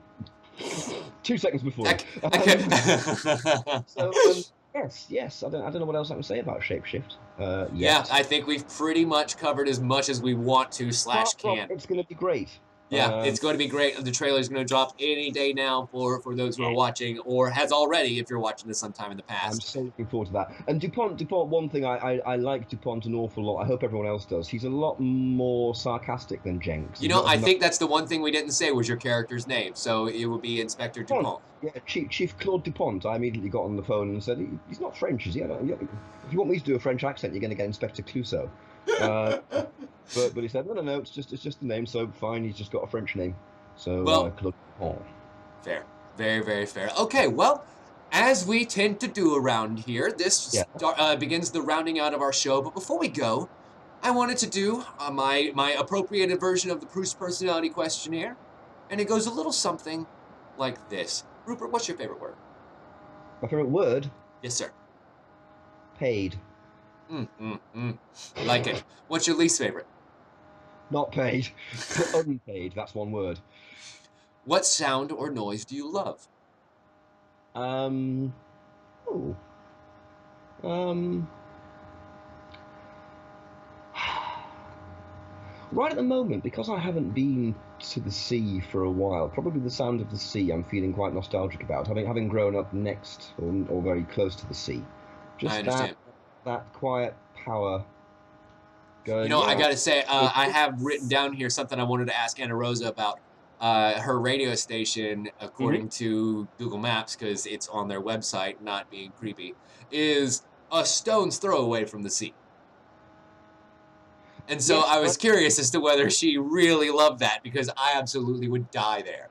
2 seconds before I, him. I can. So yes. I don't know what else I can say about Shapeshift Yeah, yet. I think we've pretty much covered as much as we want to Apart slash from can. it's going to be great. Yeah, it's going to be great. The trailer is going to drop any day now for those who are watching, or has already if you're watching this sometime in the I'm past. so looking forward to that. And Dupont, one thing I like Dupont an awful lot. I hope everyone else does. He's a lot more sarcastic than Jenks. You He's know, not I as think that's the one thing we didn't say was your character's name, so it would be Inspector Dupont. Dupont. Yeah, Chief Claude Dupont. I immediately got on the phone and said, he's not French, is he? If you want me to do a French accent, you're going to get Inspector Clouseau. But he said, no, it's just the name, so fine, he's just got a French name. So, Well, Claude Dupont. fair. Very, very fair. Okay, well, as we tend to do around here, this begins the rounding out of our show. But before we go, I wanted to do my appropriated version of the Proust personality questionnaire, and it goes a little something like this. Rupert, what's your favorite word? My favourite word? Yes, sir. Paid. Like it. What's your least favorite? Not paid. Unpaid, that's one word. What sound or noise do you love? Um, oh. Right at the moment, because I haven't been to the sea for a while, probably the sound of the sea I'm feeling quite nostalgic about, having grown up next or very close to the sea. I Just understand. that quiet power going. You know, I Yeah. gotta say, I have written down here something I wanted to ask Anna Rosa about her radio station, according to Google Maps, because it's on their website, not being creepy, is a stone's throw away from the sea. And so Yes, I was curious as to whether she really loved that, because I absolutely would die there.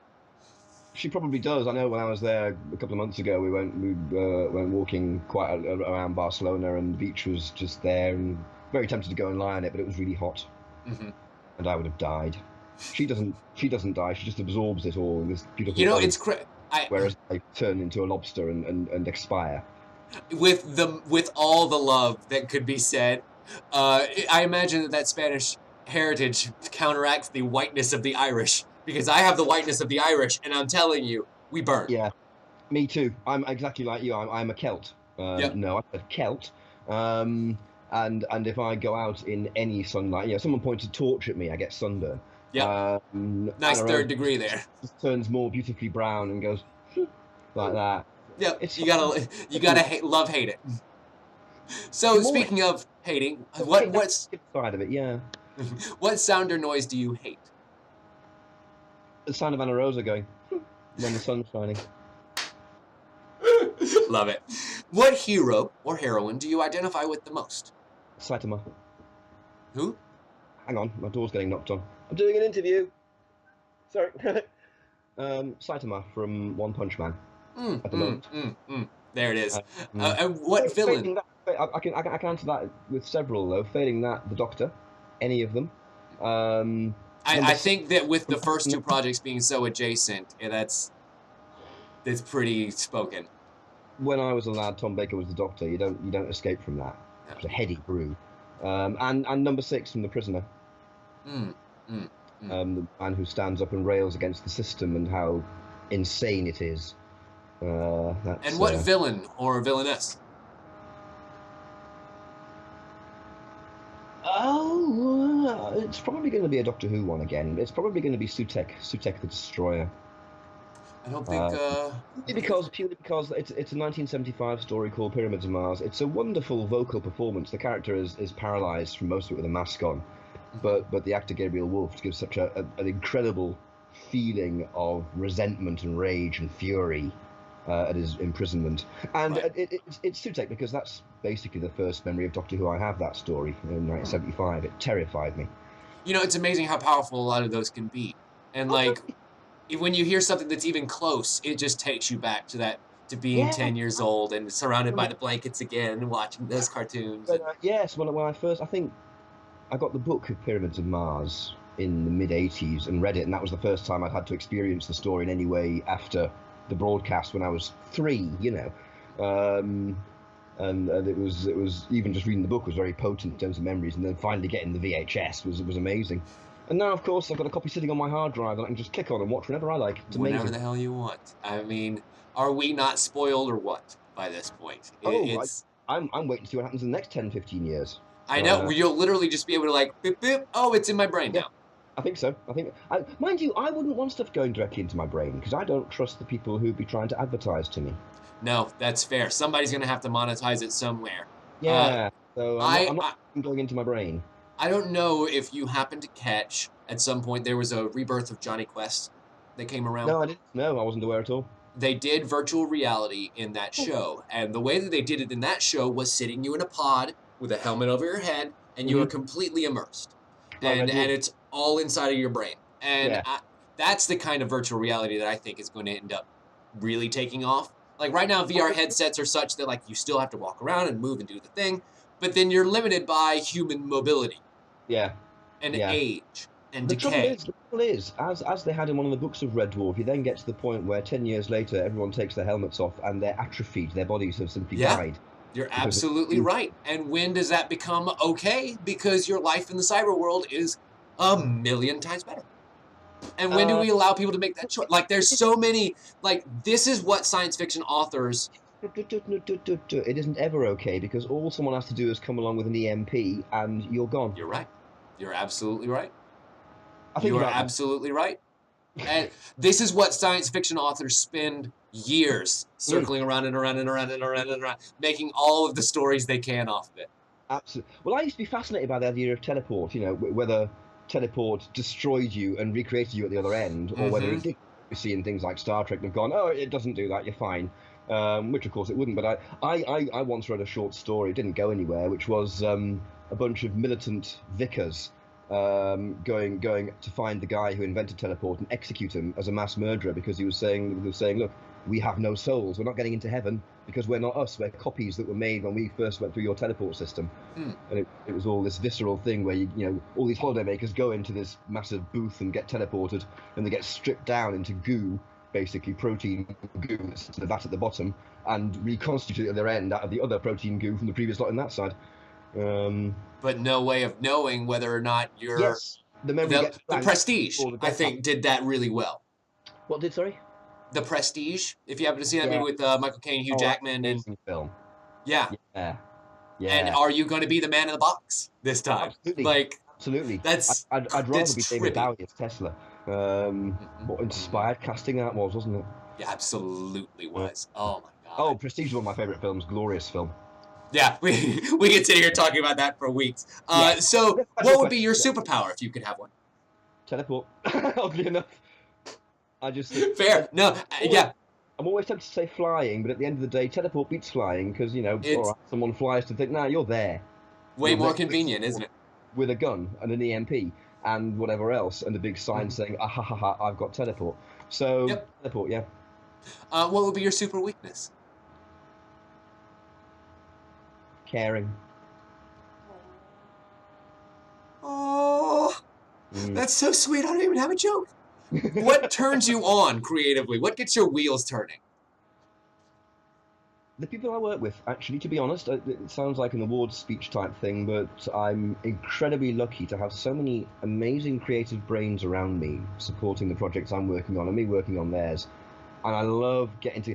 she probably does. I know when I was there a couple of months ago, we went walking quite around Barcelona, and the beach was just there, and very tempted to go and lie on it, but it was really hot, and I would have died. She doesn't die. She just absorbs it all. This beautiful. You know, it's whereas I turn into a lobster and expire. With all the love that could be said, I imagine that Spanish heritage counteracts the whiteness of the Irish, because I have the whiteness of the Irish, and I'm telling you, we burn. Yeah, me too. I'm exactly like you. I'm a Celt. Yep. No, I'm a Celt. And if I go out in any sunlight, someone points a torch at me, I get sunburn. Yeah. Nice third degree there. Just turns more beautifully brown and goes like that. Yep. You gotta love-hate it. So speaking of hating, what's side of it? Yeah. What sound or noise do you hate? The sound of Anna Rosa going when the sun's shining. Love it. What hero or heroine do you identify with the most? Saitama. Who? Hang on, my door's getting knocked on. I'm doing an interview. Sorry. Saitama from One Punch Man. At the moment. There it is. What villain? I can answer that with several though. Failing that, the Doctor, any of them. I think that with the first two projects being so adjacent, that's pretty spoken. When I was a lad, Tom Baker was the Doctor. You don't escape from that. It was a heady brew. And number 6 from The Prisoner. The man who stands up and rails against the system and how insane it is. And what villain or villainess? Oh, it's probably going to be a Doctor Who one again. It's probably going to be Sutek the Destroyer. I don't think. Purely because it's a 1975 story called Pyramids of Mars. It's a wonderful vocal performance. The character is paralysed from most of it with a mask on, but the actor Gabriel Wolfe gives such an incredible feeling of resentment and rage and fury at his imprisonment. And it's Sutek because that's basically the first memory of Doctor Who I have. That story in 1975. It terrified me. You know, it's amazing how powerful a lot of those can be, and when you hear something that's even close, it just takes you back to being 10 years old and surrounded by the blankets again and watching those cartoons. But, yes, when I first, I think I got the book of Pyramids of Mars in the mid-'80s and read it, and that was the first time I'd had to experience the story in any way after the broadcast when I was 3, and it was even just reading the book was very potent in terms of memories, and then finally getting the VHS was amazing. And now, of course, I've got a copy sitting on my hard drive that I can just click on and watch whenever I like. It's Whenever amazing. the hell you want. I mean, are we not spoiled or what by this point? Oh, It's I'm waiting to see what happens in the next 10, 15 years. I know you'll literally just be able to like boop boop. Oh, it's in my brain Yeah, now. I think so. Mind you, I wouldn't want stuff going directly into my brain because I don't trust the people who'd be trying to advertise to me. No, that's fair. Somebody's gonna have to monetize it somewhere. Yeah, so I, I'm not I going into my brain. I don't know if you happen to catch at some point there was a rebirth of Johnny Quest that came around. No, I didn't. No, I wasn't aware at all. They did virtual reality in that show, and the way that they did it in that show was sitting you in a pod with a helmet over your head, and you are completely immersed, Like Red Dwarf. and it's all inside of your brain, and Yeah. that's the kind of virtual reality that I think is going to end up really taking off. Like right now, VR headsets are such that like you still have to walk around and move and do the thing, but then you're limited by human mobility Yeah. and Yeah. age and The decay. trouble is, as they had in one of the books of Red Dwarf, you then get to the point where 10 years later, everyone takes their helmets off and they're atrophied. Their bodies have simply died. You're absolutely right. And when does that become okay? Because your life in the cyber world is a million times better. And when do we allow people to make that choice? Like, there's so many, like, this is what science fiction authors. It isn't ever okay because all someone has to do is come along with an EMP and you're gone. You're right. You're absolutely right. I think You are absolutely right. And this is what science fiction authors spend years circling around and around and around and around and around, making all of the stories they can off of it. Absolutely. Well, I used to be fascinated by the idea of teleport, you know, whether teleport destroyed you and recreated you at the other end, or whether it did. You see in things like Star Trek, they've gone, oh, it doesn't do that, you're fine. Which, of course, it wouldn't. But I once read a short story, it didn't go anywhere, which was a bunch of militant vicars going to find the guy who invented teleport and execute him as a mass murderer because he was saying, look, we have no souls. We're not getting into heaven because we're not us. We're copies that were made when we first went through your teleport system. And it was all this visceral thing where you know all these holidaymakers go into this massive booth and get teleported, and they get stripped down into goo, basically protein goo that's the vat at the bottom, and reconstituted at their end out of the other protein goo from the previous lot in that side. But no way of knowing whether or not you're. Yes, the Prestige, I think, did that really well. What did, sorry? The Prestige, if you happen to see that movie with Michael Caine, Hugh Jackman, and film. Yeah. Yeah. And are you going to be the man in the box this time? Absolutely. Like, absolutely. That's I'd rather be trippy. David Bowie as Tesla. What inspired casting that was, wasn't it? Yeah, absolutely was. Oh my god. Oh, Prestige is one of my favorite films. Glorious film. Yeah, we could sit here talking about that for weeks. So, what would be your superpower if you could have one? Teleport. Oddly enough. I just fair. No, yeah. I'm always tempted to say flying, but at the end of the day, teleport beats flying because you know, someone flies to think, nah, you're there. Way more convenient, isn't it? With a gun and an EMP and whatever else, and a big sign saying, ah ha ha ha, I've got teleport. So teleport, yeah. What would be your super weakness? Caring. Oh, that's so sweet. I don't even have a joke. What turns you on creatively? What gets your wheels turning? The people I work with, actually, to be honest, it sounds like an awards speech type thing, but I'm incredibly lucky to have so many amazing creative brains around me supporting the projects I'm working on and me working on theirs. And I love getting to...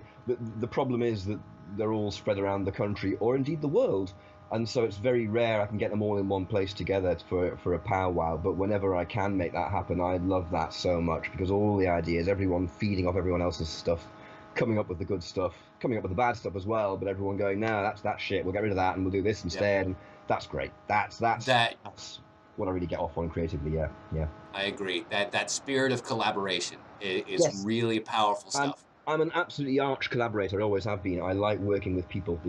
The problem is that they're all spread around the country or indeed the world. And so it's very rare I can get them all in one place together for a powwow. But whenever I can make that happen, I love that so much because all the ideas, everyone feeding off everyone else's stuff, coming up with the good stuff, coming up with the bad stuff as well, but everyone going, no, that's shit, we'll get rid of that and we'll do this instead. And that's great. That's what I really get off on creatively, yeah. I agree. That spirit of collaboration is really powerful stuff. I'm an absolutely arch collaborator. I always have been. I like working with people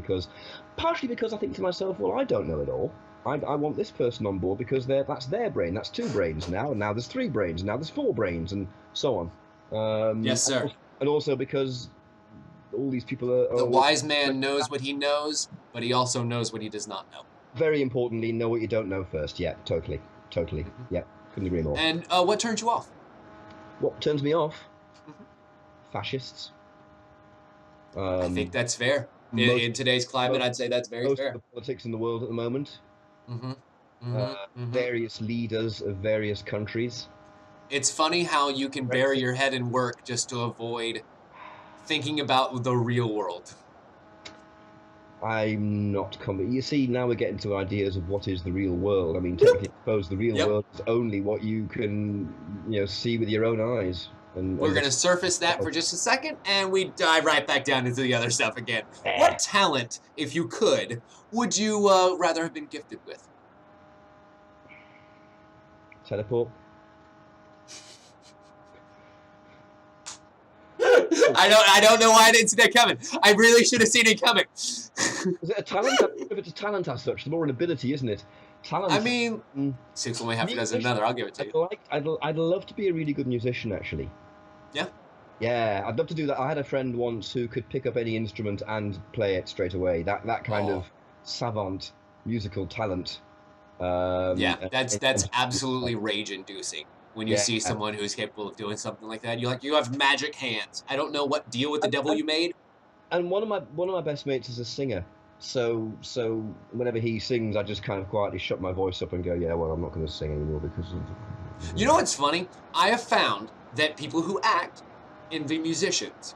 partially because I think to myself, well, I don't know it all. I want this person on board because that's their brain. That's 2 brains now, and now there's 3 brains, and now there's 4 brains, and so on. Yes, sir. And also because all these people are... The wise man knows what he knows, but he also knows what he does not know. Very importantly, know what you don't know first. Yeah, totally. Yeah, couldn't agree more. And what turns you off? What turns me off? Fascists. I think that's fair. most In today's climate, I'd say that's very most of fair. the politics in the world at the moment. Mm-hmm. Uh, Mm-hmm. Mm-hmm. various leaders of various countries. It's funny how you can bury Brexit. your head in work just to avoid thinking about the real world. I'm not You see, now we're getting to ideas of what is the real world. I mean, technically, I suppose the real Yep. world is only what you can, see with your own eyes. We're going to surface that for just a second, and we dive right back down into the other stuff again. What talent, if you could, would you rather have been gifted with? Teleport. I don't know why I didn't see that coming. I really should have seen it coming. Is it a talent? I don't know if it's a talent as such. It's more an ability, isn't it? Talent. I mean, six only half a dozen another. I'll give it to you. I'd love to be a really good musician, actually. Yeah. Yeah, I'd love to do that. I had a friend once who could pick up any instrument and play it straight away. That kind of savant musical talent. Yeah, that's absolutely rage-inducing when you see someone who's capable of doing something like that. You have magic hands. I don't know what deal with the devil you made. And one of my best mates is a singer. So whenever he sings, I just kind of quietly shut my voice up and go, yeah, well, I'm not going to sing anymore because of... You know what's funny? I have found that people who act envy musicians,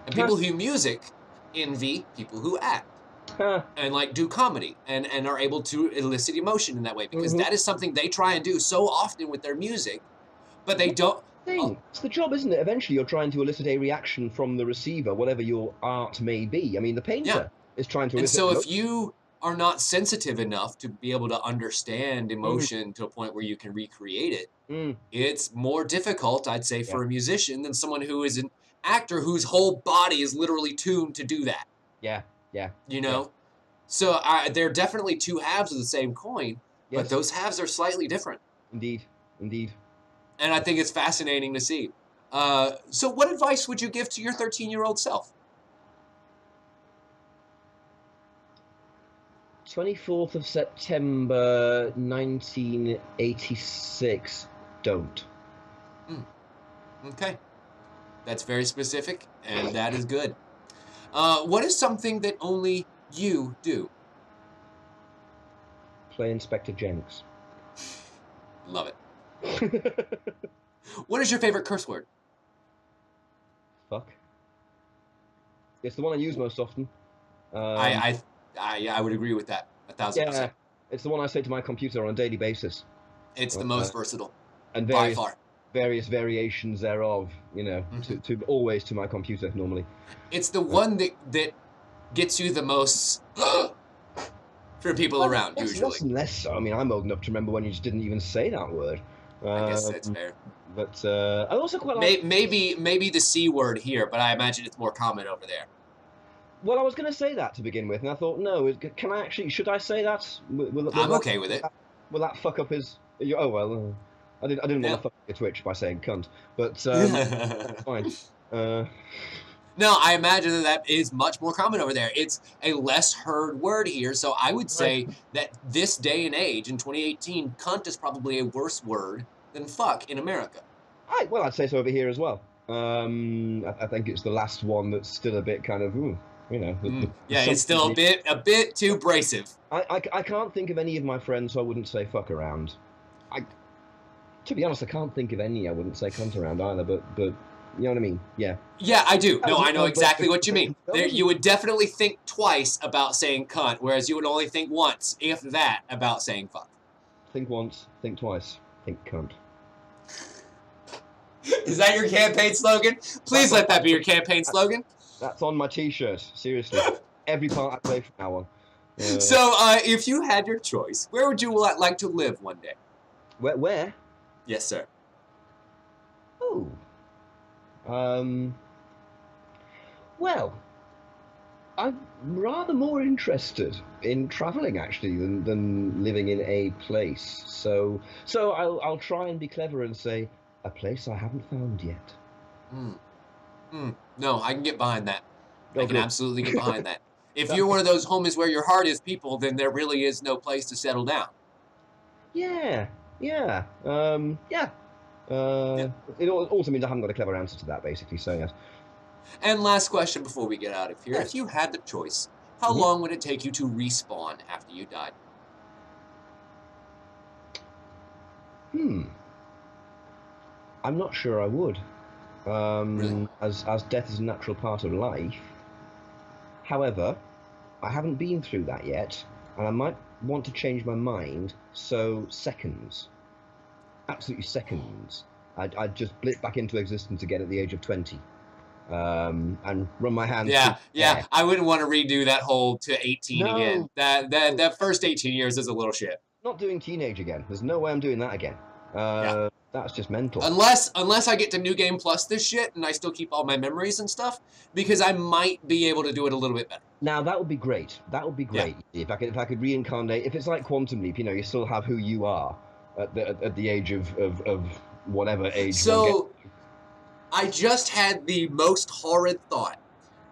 and people who music envy people who act. And like do comedy and are able to elicit emotion in that way, because that is something they try and do so often with their music, but they don't. It's the job, isn't it? Eventually, you're trying to elicit a reaction from the receiver, whatever your art may be. I mean, the painter is trying to elicit. And so, if you are not sensitive enough to be able to understand emotion to a point where you can recreate it, it's more difficult, I'd say, for a musician than someone who is an actor whose whole body is literally tuned to do that. Yeah. You know? So they're definitely two halves of the same coin, but those halves are slightly different. Indeed. And I think it's fascinating to see. So what advice would you give to your 13-year-old self? 24th of September, 1986. Don't. Okay. That's very specific, and that is good. What is something that only you do? Play Inspector Jenks. Love it. What is your favorite curse word? Fuck. It's the one I use most often. I would agree with that 1,000%. It's the one I say to my computer on a daily basis. It's the most versatile, and by far. Various variations thereof, to always to my computer normally. It's the one that gets you the most for people around, usually. Less and less so. I mean, I'm old enough to remember when you just didn't even say that word. I guess that's fair. But I also quite like... Maybe the C word here, but I imagine it's more common over there. Well, I was going to say that to begin with, and I thought, no, can I actually... Should I say that? I'm okay with it. Will that fuck up his... Oh, well... I didn't want to fuck your Twitch by saying cunt, but fine. No, I imagine that is much more common over there. It's a less heard word here, so I would say that this day and age, in 2018, cunt is probably a worse word than fuck in America. Well, I'd say so over here as well. I think it's the last one that's still a bit kind of, it's still a bit too abrasive. I can't think of any of my friends who I wouldn't say fuck around. To be honest, I can't think of any I wouldn't say cunt around either, but you know what I mean? Yeah. Yeah, I do. No, I know exactly what you mean. You would definitely think twice about saying cunt, whereas you would only think once, if that, about saying fuck. Think once, think twice, think cunt. Is that your campaign slogan? Please let that be your campaign slogan. That's on my t-shirt, seriously. Every part I play from now on. So, if you had your choice, where would you like to live one day? Where? Yes, sir. Oh. Well, I'm rather more interested in travelling actually than living in a place. So I'll try and be clever and say a place I haven't found yet. No, I can get behind that. I can absolutely get behind that. If you're one of those home is where your heart is people, then there really is no place to settle down. Yeah. It also means I haven't got a clever answer to that, basically, so yes. And last question before we get out of here. If you had the choice how long would it take you to respawn after you died? I'm not sure I would. Really? As death is a natural part of life. However, I haven't been through that yet, and I might want to change my mind. So seconds, absolutely seconds. I'd just blip back into existence again at the age of 20, and run my hands through Yeah. hair. I wouldn't want to redo that whole to 18 again. No, That first 18 years is a little shit. not doing teenage again. There's no way I'm doing that again. Yeah. That's just mental. Unless I get to New Game Plus this shit and I still keep all my memories and stuff, because I might be able to do it a little bit better. Now that would be great. That would be great if I could reincarnate. If it's like Quantum Leap, you still have who you are at the age of whatever age. So I just had the most horrid thought.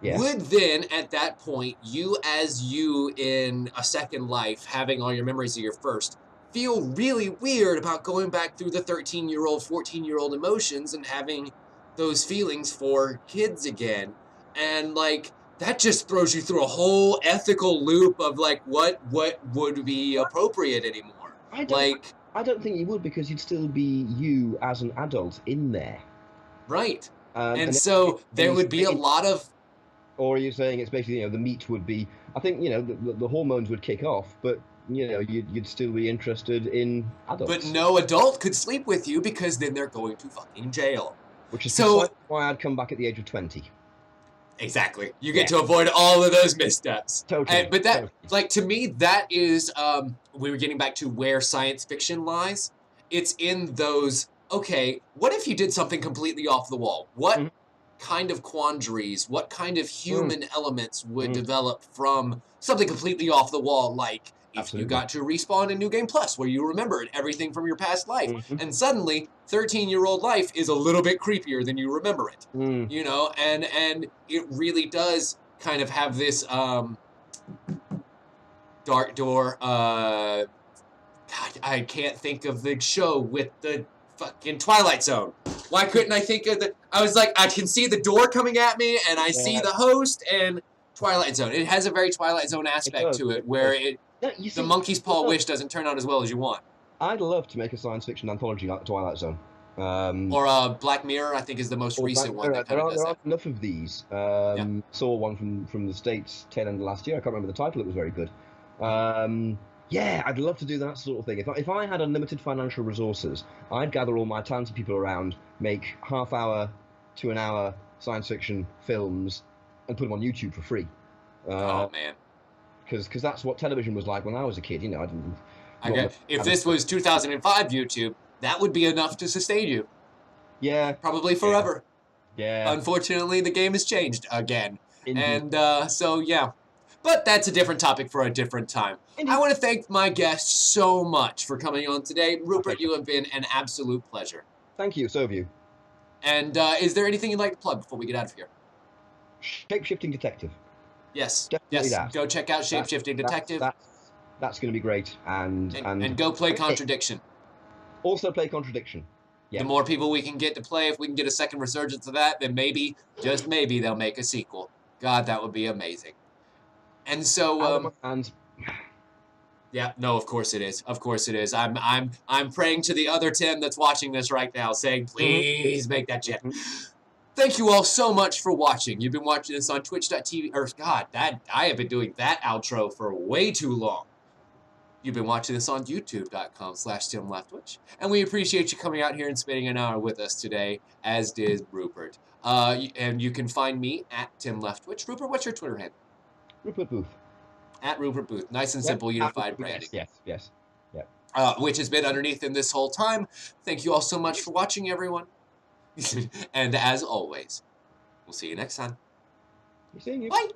Yes. Would then, at that point, you as you in a second life, having all your memories of your first, feel really weird about going back through the 13-year-old, 14-year-old emotions and having those feelings for kids again? And, like, that just throws you through a whole ethical loop of, like, what would be appropriate anymore? I don't think you would, because you'd still be you as an adult in there. Right. And so there would be a lot of... Or are you saying it's basically, the meat would be... I think, the hormones would kick off, but, you'd still be interested in adults. But no adult could sleep with you, because then they're going to fucking jail. Which is precisely why I'd come back at the age of 20. Exactly. You get to avoid all of those missteps. Totally. But that, like, to me, that is, we were getting back to where science fiction lies. It's in those, okay, what if you did something completely off the wall? What kind of quandaries, what kind of human elements would develop from something completely off the wall, like if you got to respawn in New Game Plus, where you remembered everything from your past life, and suddenly 13-year-old life is a little bit creepier than you remember it, and it really does kind of have this dark door. God, I can't think of the show with the fucking Twilight Zone. Why couldn't I think of the... I was like, I can see the door coming at me, and I see the host, and Twilight Zone. It has a very Twilight Zone aspect to it, where the monkey's paw wish doesn't turn out as well as you want. I'd love to make a science fiction anthology like the Twilight Zone. Or Black Mirror, I think, is the most recent one that kind of does that. There aren't enough of these. Saw one from the States tail end of last year. I can't remember the title. It was very good. Yeah, I'd love to do that sort of thing. If I had unlimited financial resources, I'd gather all my talented people around, make half-hour to an hour science fiction films, and put them on YouTube for free. Oh, man. Because that's what television was like when I was a kid. If this was 2005 YouTube, that would be enough to sustain you. Yeah. Probably forever. Yeah. Unfortunately, the game has changed again. Indeed. And so, yeah. But that's a different topic for a different time. Indeed. I want to thank my guests so much for coming on today. Rupert, you have been an absolute pleasure. Thank you. So have you. And is there anything you'd like to plug before we get out of here? Shapeshifting Detective. Yes. Definitely yes. Go check out Shapeshifting Detective. That's going to be great. And go play Contradiction. Also play Contradiction. Yeah. The more people we can get to play, if we can get a second resurgence of that, then maybe, just maybe, they'll make a sequel. God, that would be amazing. And so, yeah, no, of course it is. Of course it is. I'm praying to the other Tim that's watching this right now, saying, please make that shit. Thank you all so much for watching. You've been watching this on twitch.tv, or God, I have been doing that outro for way too long. You've been watching this on youtube.com/TimLeftwich, and we appreciate you coming out here and spending an hour with us today, as did Rupert. And you can find me at Tim Leftwich. Rupert, what's your Twitter handle? Rupert Booth. At Rupert Booth. Nice and simple, unified branding. Yes. Which has been underneath in this whole time. Thank you all so much for watching, everyone. And as always, we'll see you next time. Seeing you. Bye.